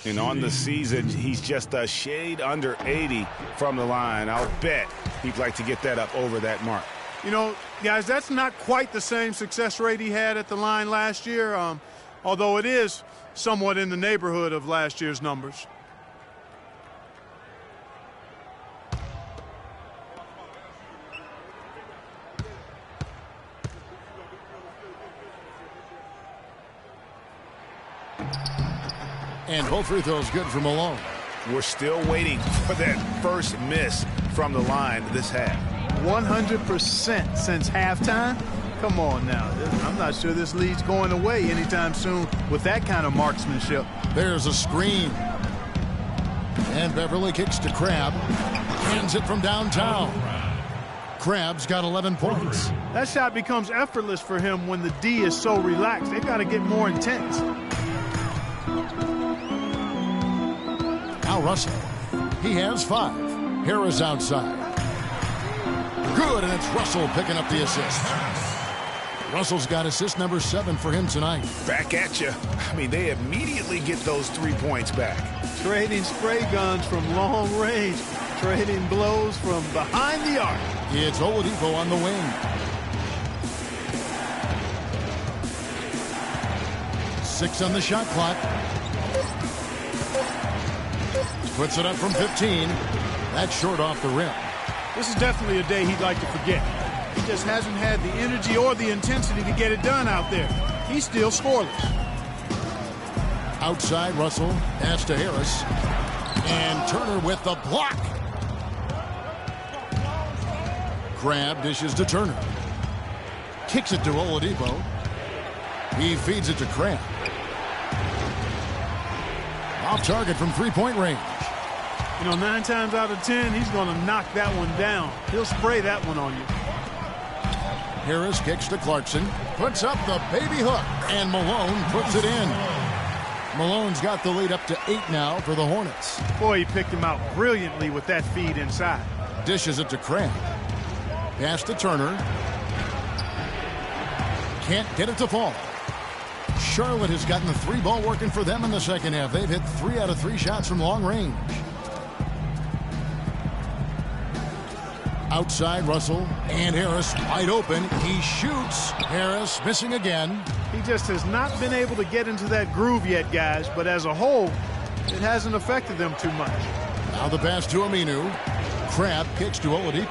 And on the season, he's just a shade under 80 from the line. I'll bet he'd like to get that up over that mark. You know, guys, that's not quite the same success rate he had at the line last year, although it is somewhat in the neighborhood of last year's numbers. And both free throws good for Malone. We're still waiting for that first miss from the line this half. 100% since halftime? Come on now. I'm not sure this lead's going away anytime soon with that kind of marksmanship. There's a screen. And Beverly kicks to Crab. Hands it from downtown. Crab's got 11 points. That shot becomes effortless for him when the D is so relaxed. They've got to get more intense. Now Russell. He has 5. Harris outside. Good, and it's Russell picking up the assist. Russell's got assist number 7 for him tonight. Back at you. I mean, they immediately get those 3 points back. Trading spray guns from long range. Trading blows from behind the arc. It's Oladipo on the wing. Six on the shot clock. Puts it up from 15. That's short off the rim. This is definitely a day he'd like to forget. He just hasn't had the energy or the intensity to get it done out there. He's still scoreless. Outside, Russell. Pass to Harris. And Turner with the block. Crab dishes to Turner. Kicks it to Oladipo. He feeds it to Crab. Off target from three-point range. You know, 9 times out of 10, he's going to knock that one down. He'll spray that one on you. Harris kicks to Clarkson. Puts up the baby hook. And Malone puts it in. Malone's got the lead up to 8 now for the Hornets. Boy, he picked him out brilliantly with that feed inside. Dishes it to Crab. Pass to Turner. Can't get it to fall. Charlotte has gotten the 3-ball working for them in the second half. They've hit 3 out of 3 shots from long range. Outside, Russell and Harris wide open. He shoots. Harris missing again. He just has not been able to get into that groove yet, guys. But as a whole, it hasn't affected them too much. Now the pass to Aminu. Crab kicks to Oladipo.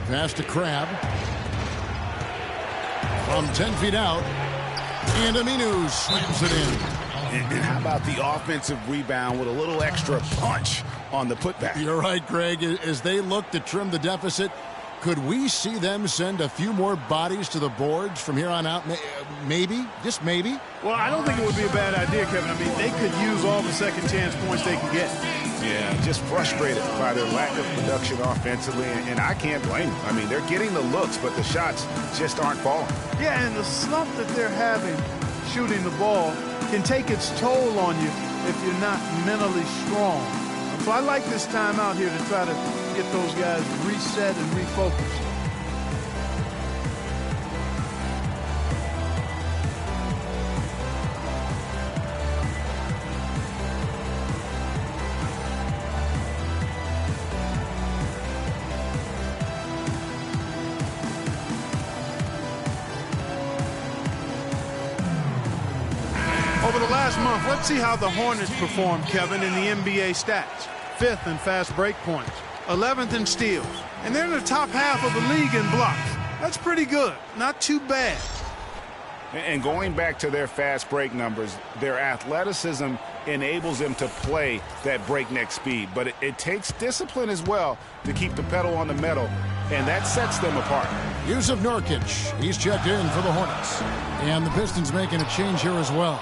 Pass to Crab. From 10 feet out. And Aminu slams it in. And how about the offensive rebound with a little extra punch on the putback? You're right, Greg. As they look to trim the deficit, could we see them send a few more bodies to the boards from here on out? Maybe, just maybe. Well, I don't think it would be a bad idea, Kevin. I mean, they could use all the second chance points they can get. Yeah, just frustrated by their lack of production offensively, and I can't blame them. I mean, they're getting the looks, but the shots just aren't falling. Yeah, and the slump that they're having shooting the ball can take its toll on you if you're not mentally strong. So I like this timeout here to try to get those guys reset and refocused. Over the last month, let's see how the Hornets performed, Kevin, in the NBA stats. 5th in fast break points, 11th in steals, and they're in the top half of the league in blocks. That's pretty good, not too bad. And going back to their fast break numbers, their athleticism enables them to play that breakneck speed. But it takes discipline as well to keep the pedal on the metal, and that sets them apart. Jusuf Nurkic, he's checked in for the Hornets. And the Pistons making a change here as well.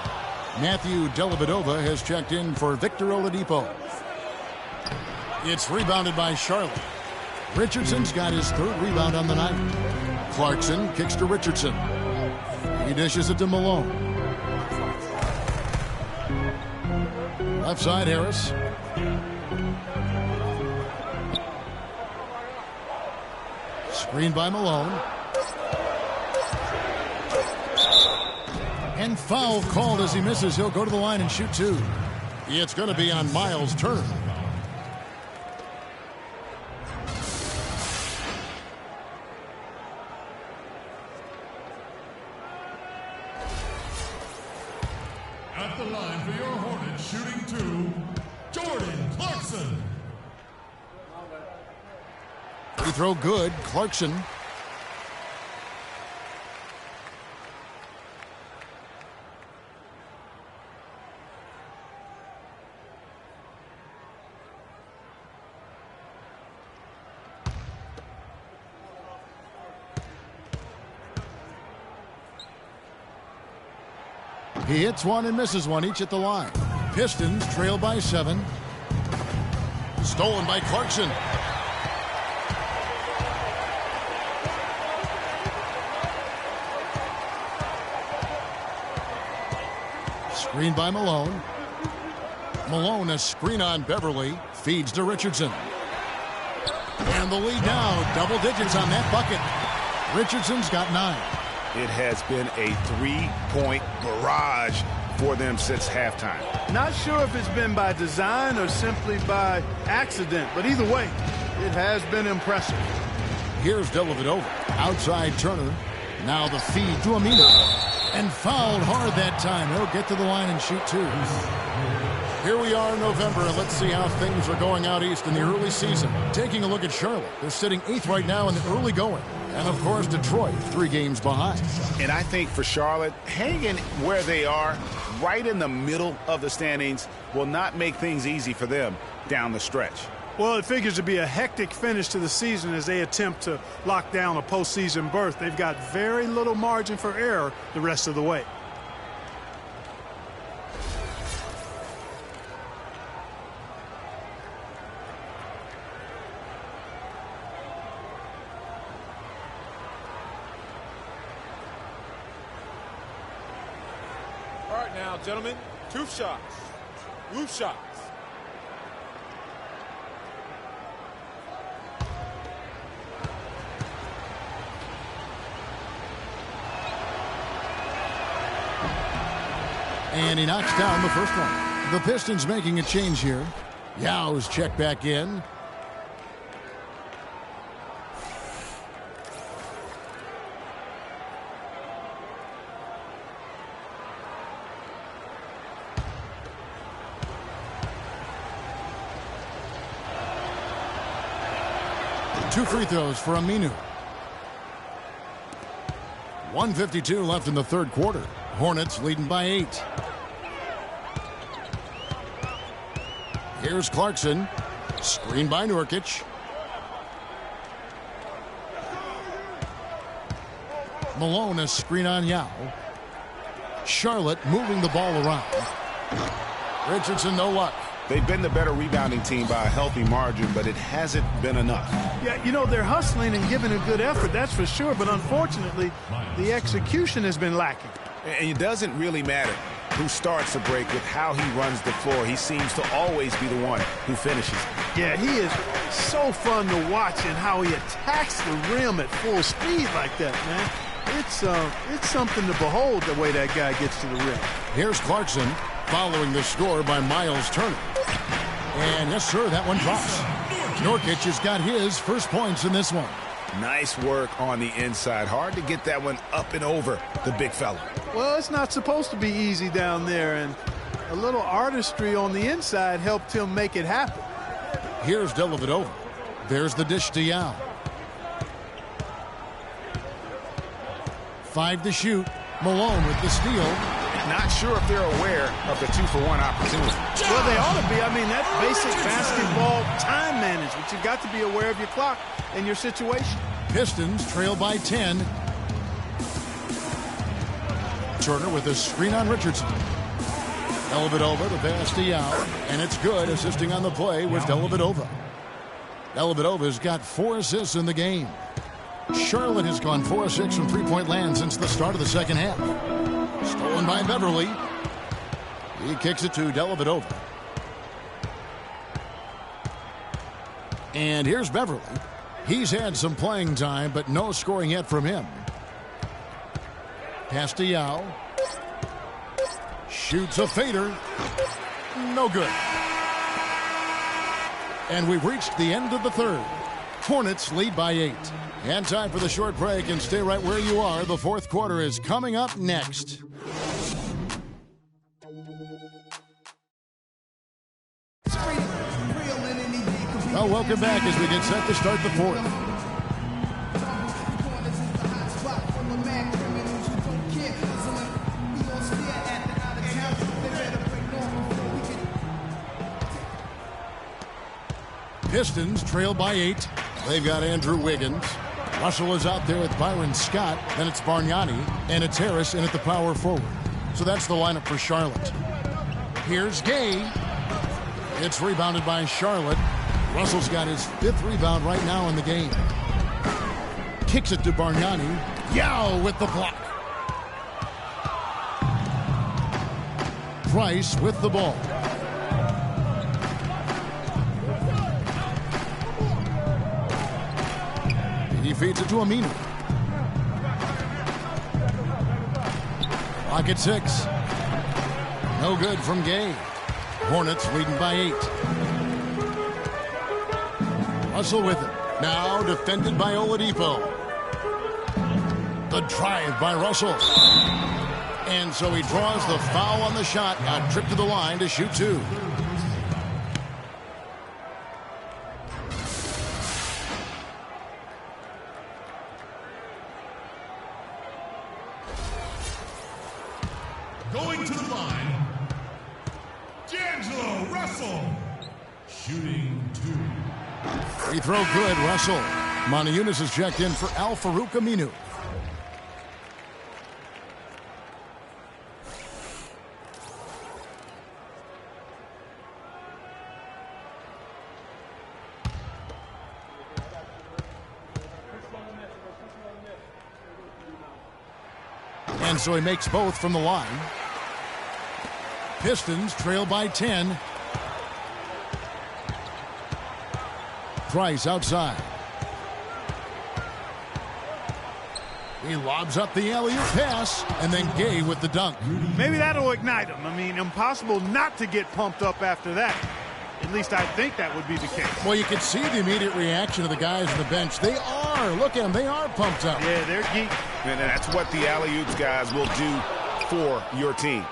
Matthew Dellavedova has checked in for Victor Oladipo. It's rebounded by Charlotte. Richardson's got his 3rd rebound on the night. Clarkson kicks to Richardson. He dishes it to Malone. Left side, Harris. Screened by Malone. And foul called as he misses. He'll go to the line and shoot 2. It's going to be on Miles Turner. At the line for your Hornets, shooting 2, Jordan Clarkson. Free throw good. Clarkson. He hits one and misses one, each at the line. Pistons trail by 7. Stolen by Clarkson. Screen by Malone. Malone, a screen on Beverly. Feeds to Richardson. And the lead now, double digits on that bucket. Richardson's got 9. It has been a 3-point barrage for them since halftime. Not sure if it's been by design or simply by accident, but either way, it has been impressive. Here's Dellavedova. Outside Turner. Now the feed to Aminu. And fouled hard that time. He'll get to the line and shoot 2. Here we are in November, and let's see how things are going out east in the early season. Taking a look at Charlotte. They're sitting 8th right now in the early going. And, of course, Detroit, 3 games behind. And I think for Charlotte, hanging where they are, right in the middle of the standings, will not make things easy for them down the stretch. Well, it figures to be a hectic finish to the season as they attempt to lock down a postseason berth. They've got very little margin for error the rest of the way. All right now, gentlemen, 2 shots. Loose shots. And he knocks down the first one. The Pistons making a change here. Yau's checked back in. Two free throws for Aminu. 1:52 left in the third quarter. Hornets leading by 8. Here's Clarkson. Screen by Nurkic. Malone, a screen on Yao. Charlotte moving the ball around. Richardson, no luck. They've been the better rebounding team by a healthy margin, but it hasn't been enough. Yeah, you know, they're hustling and giving a good effort, that's for sure. But unfortunately, the execution has been lacking. And it doesn't really matter. who starts a break with how he runs the floor. He seems to always be the one who finishes. Yeah, he is so fun to watch and how he attacks the rim at full speed like that, man. It's something to behold the way that guy gets to the rim. Here's Clarkson following the score by Miles Turner. And yes, sir, that one drops. Nurkic has got his first points in this one. Nice work on the inside. Hard to get that one up and over the big fella. Well, it's not supposed to be easy down there, and a little artistry on the inside helped him make it happen. Here's Dellavedova. There's the dish to Yao. 5 to shoot. Malone with the steal. Not sure if they're aware of the 2-for-1 opportunity. Well, they ought to be. I mean, that's basic basketball time management. You've got to be aware of your clock and your situation. Pistons trail by 10. Turner with a screen on Richardson. Dellavedova, the pass to Yao, and it's good. Assisting on the play was Dellavedova. Dellavedova's got 4 assists in the game. Charlotte has gone 4 of 6 from three-point land since the start of the second half. Stolen by Beverly. He kicks it to Dellavedova. And here's Beverly. He's had some playing time, but no scoring yet from him. Pass to Yao. Shoots a fader. No good. And we've reached the end of the third. Hornets lead by 8. And time for the short break, and stay right where you are. The fourth quarter is coming up next. Well, welcome back as we get set to start the fourth. Pistons trail by 8. They've got Andrew Wiggins. Russell is out there with Byron Scott. Then it's Bargnani, and it's Harris in at the power forward. So that's the lineup for Charlotte. Here's Gay. It's rebounded by Charlotte. Russell's got his 5th rebound right now in the game. Kicks it to Bargnani. Yao with the block. Price with the ball. He feeds it to Aminu. Clock at 6. No good from Gay. Hornets leading by 8. Russell with it. Now defended by Oladipo. The drive by Russell. And so he draws the foul on the shot. A trip to the line to shoot 2. Going to the line, D'Angelo Russell, shooting 2. Free throw good, Russell. Moniunas is checked in for Al-Farouq Aminu. And so he makes both from the line. Pistons trail by 10. Price outside. He lobs up the alley-oop pass, and then Gay with the dunk. Maybe that'll ignite him. I mean, impossible not to get pumped up after that. At least I think that would be the case. Well, you can see the immediate reaction of the guys on the bench. They are. Look at them. They are pumped up. Yeah, they're geek. And that's what the alley-oops guys will do for your team.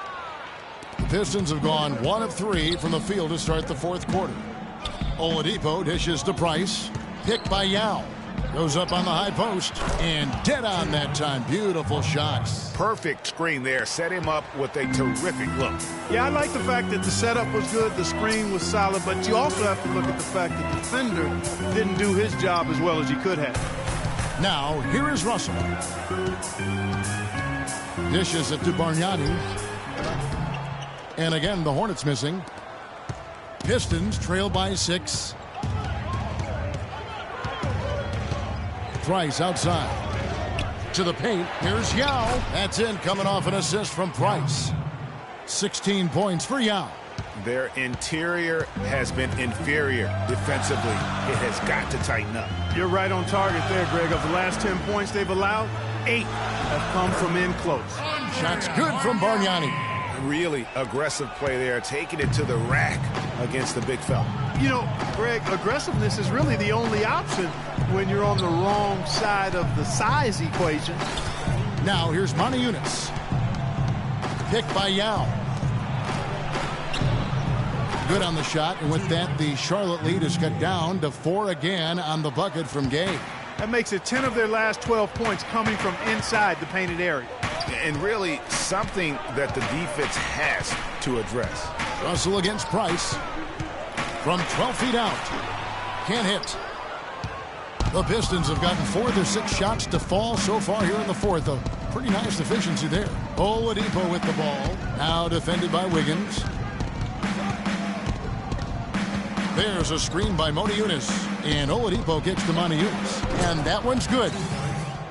The Pistons have gone 1 of 3 from the field to start the fourth quarter. Oladipo dishes to Price. Picked by Yao. Goes up on the high post. And dead on that time. Beautiful shots. Perfect screen there. Set him up with a terrific look. Yeah, I like the fact that the setup was good, the screen was solid, but you also have to look at the fact that the defender didn't do his job as well as he could have. Now, here is Russell. Dishes it to Bargnani. And again, the Hornets missing. Pistons trail by 6. Price outside. To the paint. Here's Yao. That's in, coming off an assist from Price. 16 points for Yao. Their interior has been inferior defensively. It has got to tighten up. You're right on target there, Greg. Of the last 10 points they've allowed, 8 have come from in close. Shots good from Bargnani. Really aggressive play there, taking it to the rack against the big fella. You know, Greg, aggressiveness is really the only option when you're on the wrong side of the size equation. Now here's Moniunas. Picked by Yao. Good on the shot, and with that, the Charlotte lead is cut down to 4 again on the bucket from Gay. That makes it 10 of their last 12 points coming from inside the painted area. And really something that the defense has to address. Russell against Price. From 12 feet out. Can't hit. The Pistons have gotten 4 of their 6 shots to fall so far here in the fourth. A pretty nice efficiency there. Oladipo with the ball. Now defended by Wiggins. There's a screen by Moniunas. And Oladipo gets to Moniunas. And that one's good.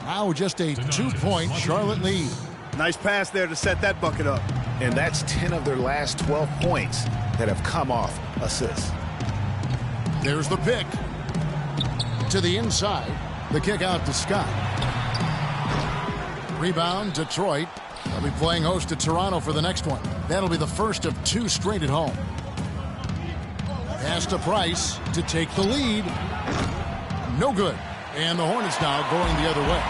Now just a 2-point Charlotte lead. Nice pass there to set that bucket up. And that's 10 of their last 12 points that have come off assists. There's the pick. To the inside. The kick out to Scott. Rebound, Detroit. They'll be playing host to Toronto for the next one. That'll be the first of 2 straight at home. Pass to Price to take the lead. No good. And the Hornets now going the other way.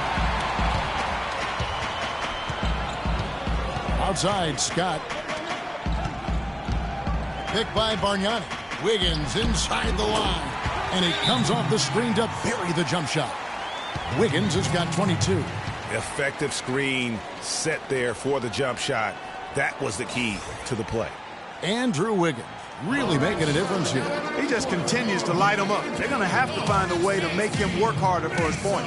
Outside, Scott. Picked by Bargnani. Wiggins inside the line. And he comes off the screen to bury the jump shot. Wiggins has got 22. Effective screen set there for the jump shot. That was the key to the play. Andrew Wiggins really making a difference here. He just continues to light them up. They're going to have to find a way to make him work harder for his point.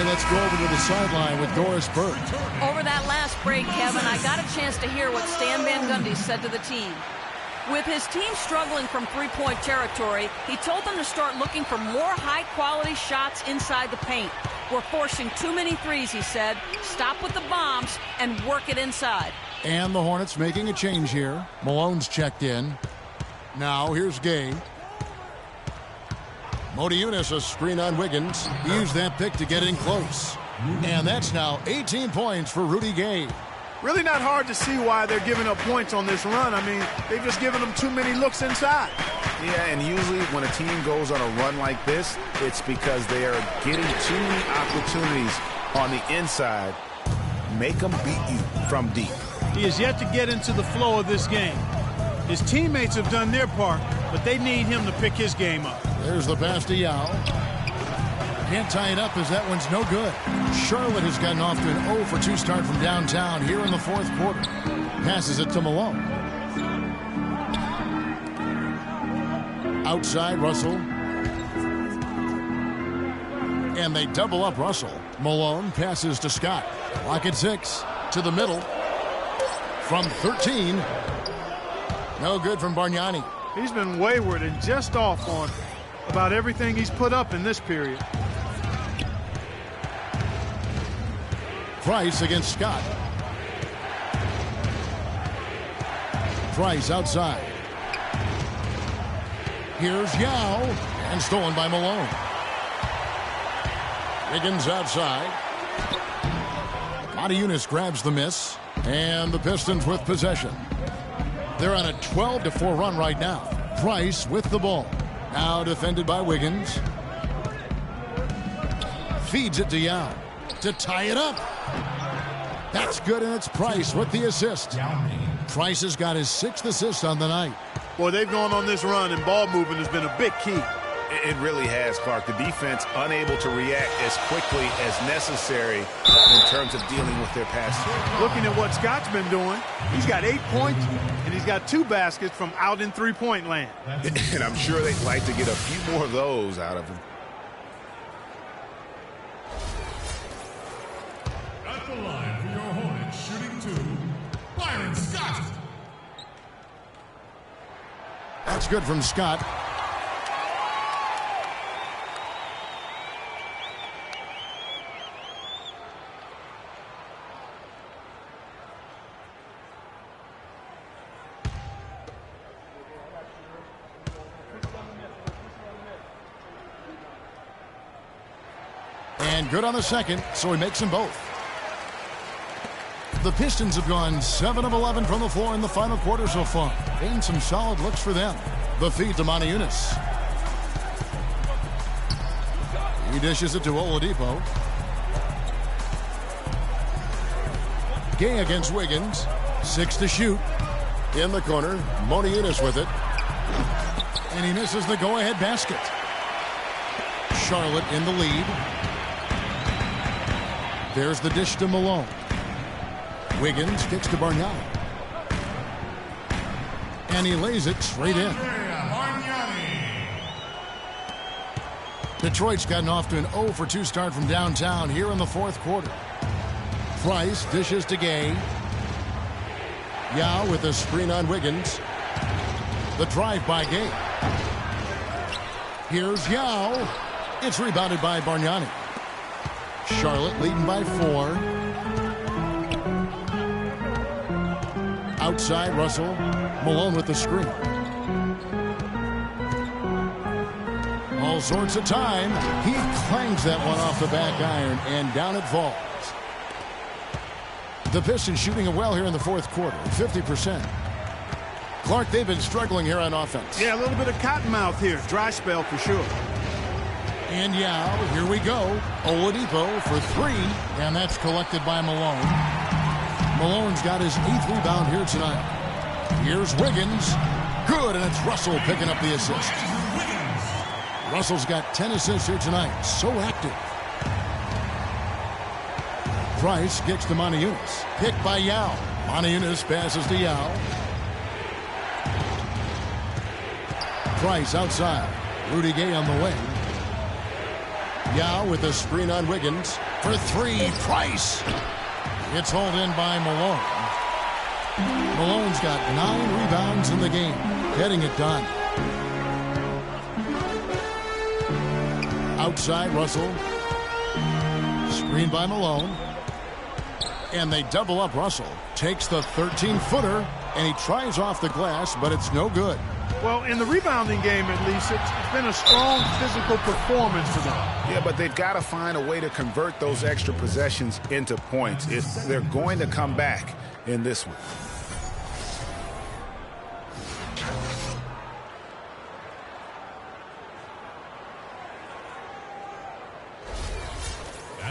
Let's go over to the sideline with Doris Burke. Over that last break, Kevin, I got a chance to hear what Stan Van Gundy said to the team. With his team struggling from three-point territory, he told them to start looking for more high-quality shots inside the paint. We're forcing too many threes, he said. Stop with the bombs and work it inside. And the Hornets making a change here. Malone's checked in. Now here's Gay. Moniunas, a screen on Wiggins. He used that pick to get in close. And that's now 18 points for Rudy Gay. Really not hard to see why they're giving up points on this run. I mean, they've just given them too many looks inside. Yeah, and usually when a team goes on a run like this, it's because they are getting too many opportunities on the inside. Make them beat you from deep. He has yet to get into the flow of this game. His teammates have done their part, but they need him to pick his game up. There's the pass to Yao. Can't tie it up as that one's no good. Charlotte has gotten off to an 0 for 2 start from downtown here in the fourth quarter. Passes it to Malone. Outside, Russell. And they double up Russell. Malone passes to Scott. Clock at 6. To the middle. From 13. No good from Bargnani. He's been wayward and just off on about everything he's put up in this period. Price against Scott. Price outside. Here's Yao. And stolen by Malone. Wiggins outside. Moniunas grabs the miss. And the Pistons with possession. They're on a 12-4 run right now. Price with the ball. Now defended by Wiggins. Feeds it to Yao. To tie it up. That's good, and it's Price with the assist. Price has got his 6th assist on the night. Boy, they've gone on this run, and ball movement has been a big key. It really has, Clark. The defense unable to react as quickly as necessary in terms of dealing with their passes. Looking at what Scott's been doing, he's got 8 points, and he's got 2 baskets from out in three-point land. And I'm sure they'd like to get a few more of those out of him. At the line for your Hornets, shooting 2, Byron Scott. That's good from Scott. And good on the second, so he makes them both. The Pistons have gone 7 of 11 from the floor in the final quarter so far. And some solid looks for them. The feed to Moniunas. He dishes it to Oladipo. Gay against Wiggins. 6 to shoot. In the corner, Moniunas with it. And he misses the go-ahead basket. Charlotte in the lead. There's the dish to Malone. Wiggins kicks to Bargnani. And he lays it straight in. Detroit's gotten off to an 0 for 2 start from downtown here in the fourth quarter. Price dishes to Gay. Yao with a screen on Wiggins. The drive by Gay. Here's Yao. It's rebounded by Bargnani. Charlotte leading by 4. Outside, Russell. Malone with the screen. All sorts of time. He clangs that one off the back iron, and down it falls. The Pistons shooting it well here in the fourth quarter, 50%. Clark, they've been struggling here on offense. Yeah, a little bit of cottonmouth here. Dry spell for sure. And Yao, here we go. Oladipo for 3, and that's collected by Malone. Malone's got his 8th rebound here tonight. Here's Wiggins. Good, and it's Russell picking up the assist. Russell's got 10 assists here tonight. So active. Price kicks to Moniunas. Picked by Yao. Moniunas passes to Yao. Price outside. Rudy Gay on the wing. Yao with a screen on Wiggins. For 3, Price. It's hauled in by Malone. Malone's got 9 rebounds in the game. Getting it done. Outside, Russell. Screen by Malone. And they double up Russell. Takes the 13-footer, and he tries off the glass, but it's no good. Well, in the rebounding game, at least, it's been a strong physical performance for them. Yeah, but they've got to find a way to convert those extra possessions into points if they're going to come back in this one.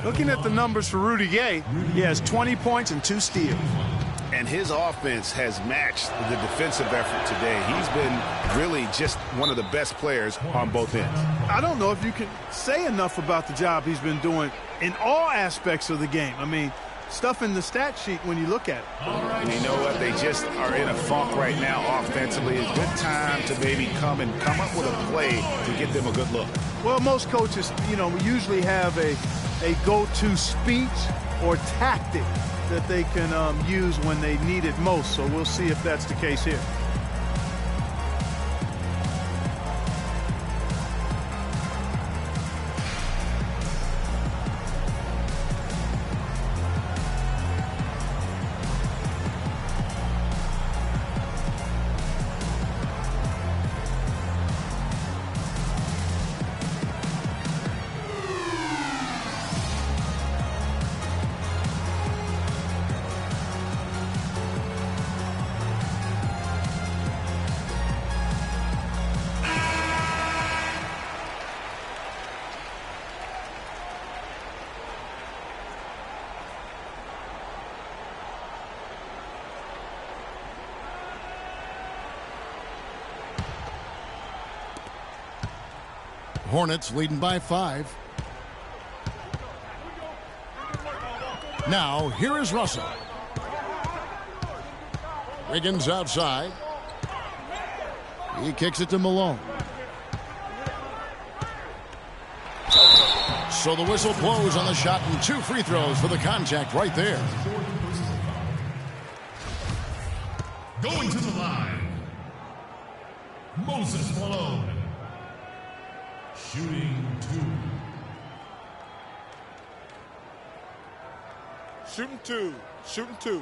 Looking at the numbers for Rudy Gay, he has 20 points and 2 steals. And his offense has matched the defensive effort today. He's been really just one of the best players on both ends. I don't know if you can say enough about the job he's been doing in all aspects of the game. I mean, stuff in the stat sheet when you look at it. And you know what? They just are in a funk right now offensively. A good time to maybe come up with a play to get them a good look. Well, most coaches, usually have a go-to speech or tactic that they can use when they need it most. So we'll see if that's the case here. Hornets leading by 5. Now, here is Russell. Wiggins outside. He kicks it to Malone. So the whistle blows on the shot and 2 free throws for the contact right there. Going to the line, Moses Malone. Shooting 2. Shooting 2. Shooting 2.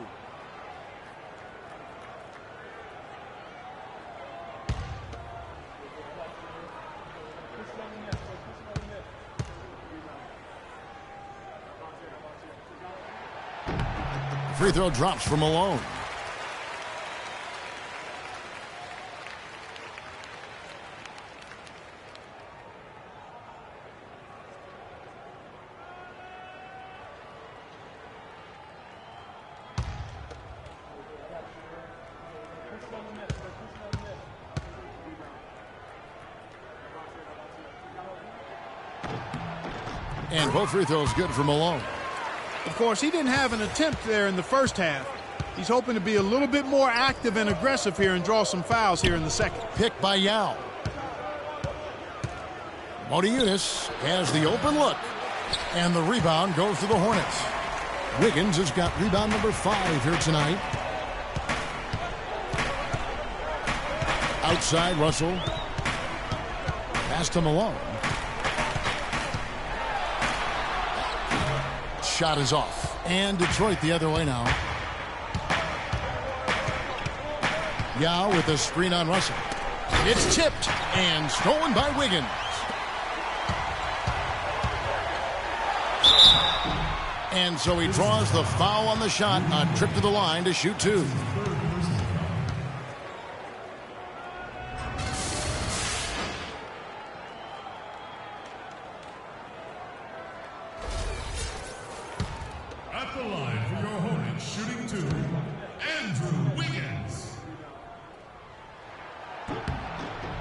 Free throw drops for Malone. And both free throws good for Malone. Of course, he didn't have an attempt there in the first half. He's hoping to be a little bit more active and aggressive here and draw some fouls here in the second. Picked by Yao. Motiejunas has the open look. And the rebound goes to the Hornets. Wiggins has got rebound number 5 here tonight. Outside, Russell. Pass to Malone. Shot is off. And Detroit the other way now. Yao with a screen on Russell. It's tipped and stolen by Wiggins. And so he draws the foul on the shot. A trip to the line to shoot 2. At the line for your Hornets, shooting 2, Andrew Wiggins.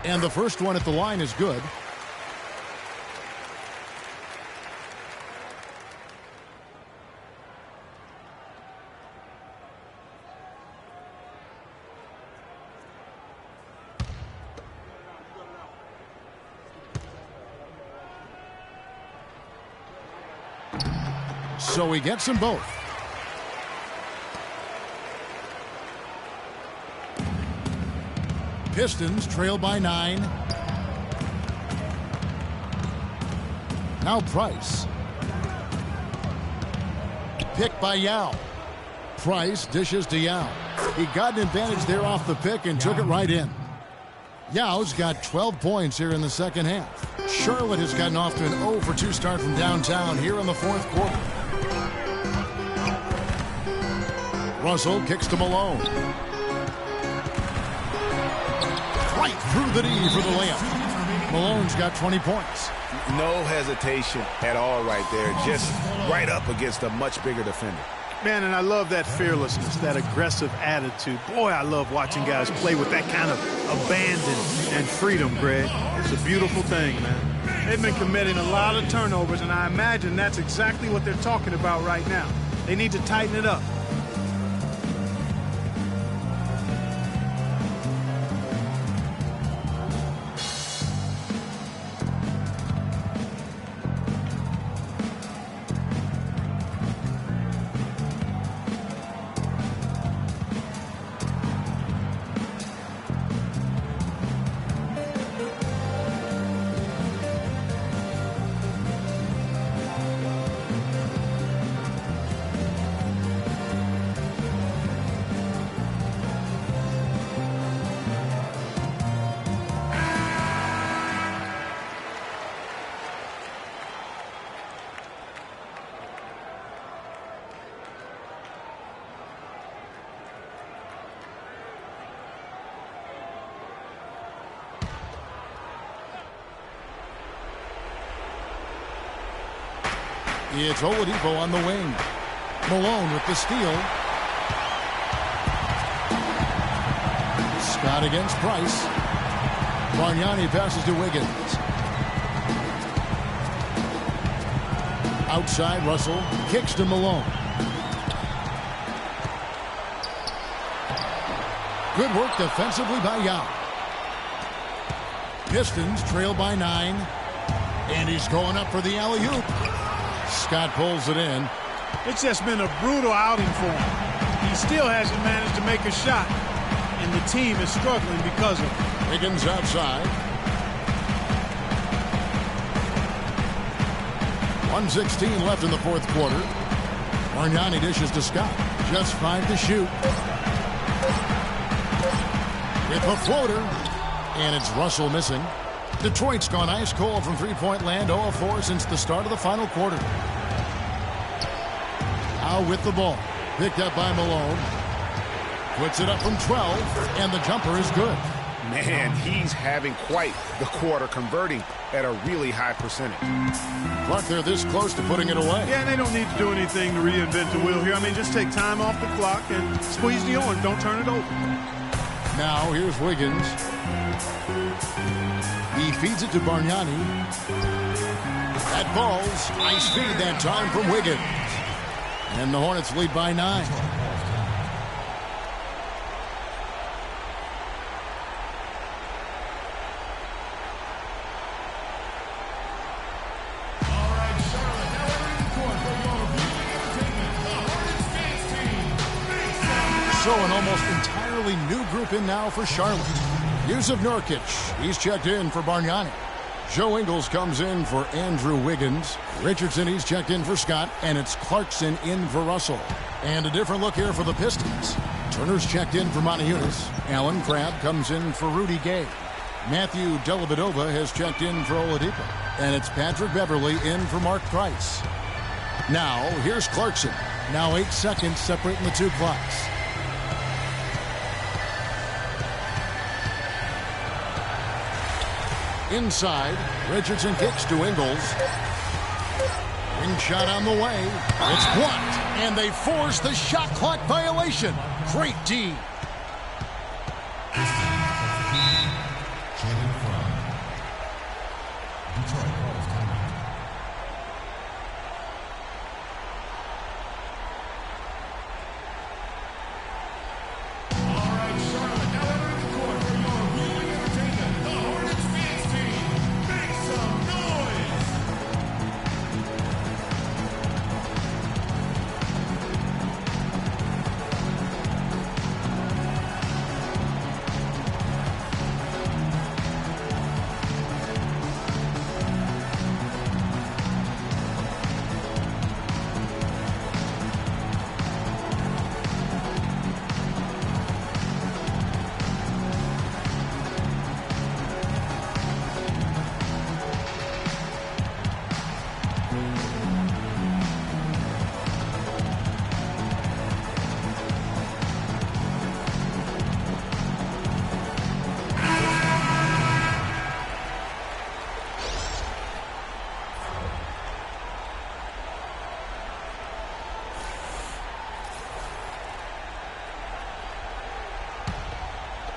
And the first one at the line is good. So he gets them both. Pistons trail by 9. Now Price. Picked by Yao. Price dishes to Yao. He got an advantage there off the pick and took it right in. Yao's got 12 points here in the second half. Charlotte has gotten off to an 0 for 2 start from downtown here in the fourth quarter. Russell kicks to Malone. Right through the knee for the layup. Malone's got 20 points. No hesitation at all right there. Just right up against a much bigger defender. Man, and I love that fearlessness, that aggressive attitude. Boy, I love watching guys play with that kind of abandon and freedom, Greg. It's a beautiful thing, man. They've been committing a lot of turnovers, and I imagine that's exactly what they're talking about right now. They need to tighten it up. It's Oladipo on the wing. Malone with the steal. Scott against Price. Bargnani passes to Wiggins. Outside, Russell kicks to Malone. Good work defensively by Yao. Pistons trail by 9. And he's going up for the alley-oop. Scott pulls it in. It's just been a brutal outing for him. He still hasn't managed to make a shot. And the team is struggling because of it. Wiggins outside. 1:16 left in the fourth quarter. Bargnani dishes to Scott. Just 5 to shoot. With a floater. And it's Russell missing. Detroit's gone ice cold from three-point land, 0 of 4 since the start of the final quarter. Now with the ball. Picked up by Malone. Puts it up from 12, and the jumper is good. Man, he's having quite the quarter, converting at a really high percentage. Clark, they're this close to putting it away. Yeah, and they don't need to do anything to reinvent the wheel here. I mean, just take time off the clock and squeeze the orange. Don't turn it over. Now here's Wiggins. He feeds it to Bargnani. That falls. Nice feed that time from Wiggins. And the Hornets lead by 9. So an almost entirely new group in now for Charlotte. Yusuf Nurkic, he's checked in for Bargnani. Joe Ingles comes in for Andrew Wiggins. Richardson, he's checked in for Scott. And it's Clarkson in for Russell. And a different look here for the Pistons. Turner's checked in for Motiejunas. Alan Crabb comes in for Rudy Gay. Matthew Dellavedova has checked in for Oladipo. And it's Patrick Beverly in for Mark Price. Now, here's Clarkson. Now 8 seconds separating the two clocks. Inside, Richardson kicks to Ingles. Ring shot on the way. It's blocked, and they force the shot clock violation. Great D.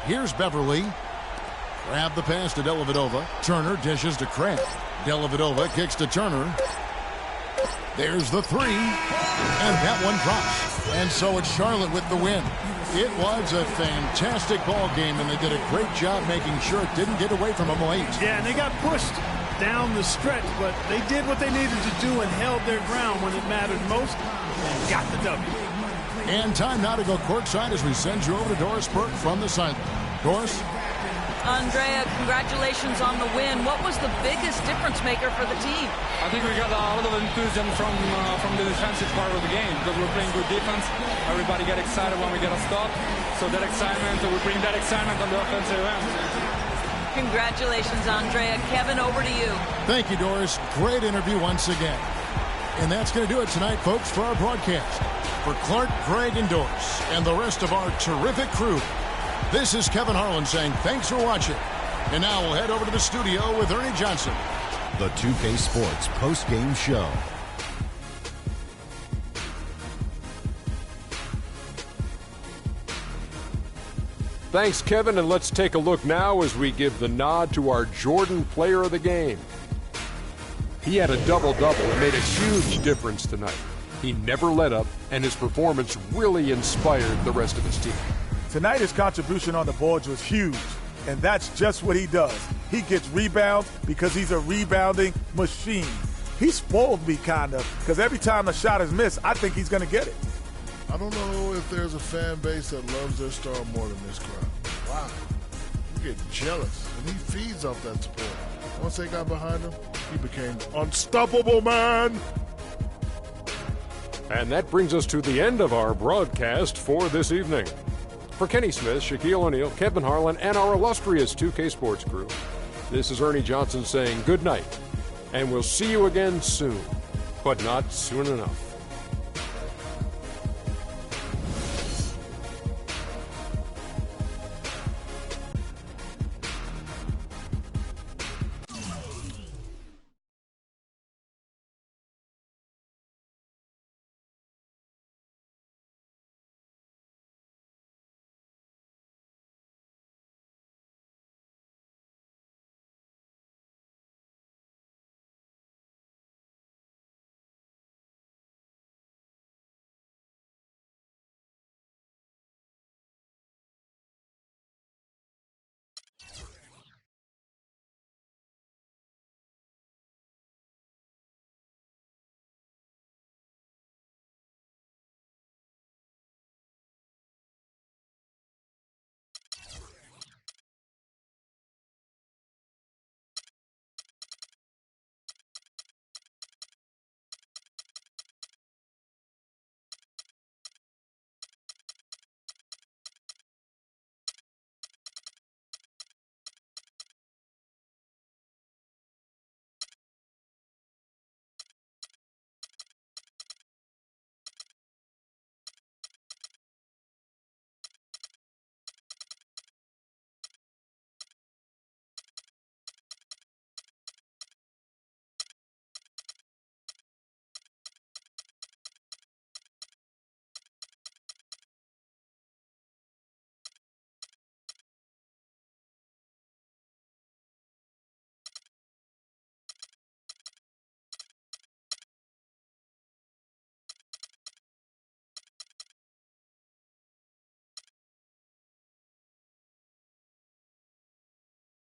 Here's Beverly. Grab the pass to Dellavedova. Turner dishes to Craig. Dellavedova kicks to Turner. There's the three. And that one drops. And so it's Charlotte with the win. It was a fantastic ball game, and they did a great job making sure it didn't get away from them late. Yeah, and they got pushed down the stretch, but they did what they needed to do and held their ground when it mattered most and got the W. And time now to go courtside as we send you over to Doris Burke from the sideline. Doris? Andrea, congratulations on the win. What was the biggest difference maker for the team? I think we got a lot of enthusiasm from the defensive part of the game because we're playing good defense. Everybody get excited when we get a stop. So that excitement, we bring that excitement on the offensive end. Congratulations, Andrea. Kevin, over to you. Thank you, Doris. Great interview once again. And that's going to do it tonight, folks, for our broadcast. For Clark, Greg, and Doris, and the rest of our terrific crew, this is Kevin Harlan saying thanks for watching. And now we'll head over to the studio with Ernie Johnson. The 2K Sports post-game show. Thanks, Kevin, and let's take a look now as we give the nod to our Jordan Player of the Game. He had a double-double and made a huge difference tonight. He never let up, and his performance really inspired the rest of his team. Tonight, his contribution on the boards was huge, and that's just what he does. He gets rebounds because he's a rebounding machine. He spoiled me, kind of, because every time a shot is missed, I think he's going to get it. I don't know if there's a fan base that loves their star more than this crowd. Wow. You get jealous, and he feeds off that support. Once they got behind him, he became unstoppable, man. And that brings us to the end of our broadcast for this evening. For Kenny Smith, Shaquille O'Neal, Kevin Harlan, and our illustrious 2K Sports crew, this is Ernie Johnson saying good night, and we'll see you again soon, but not soon enough.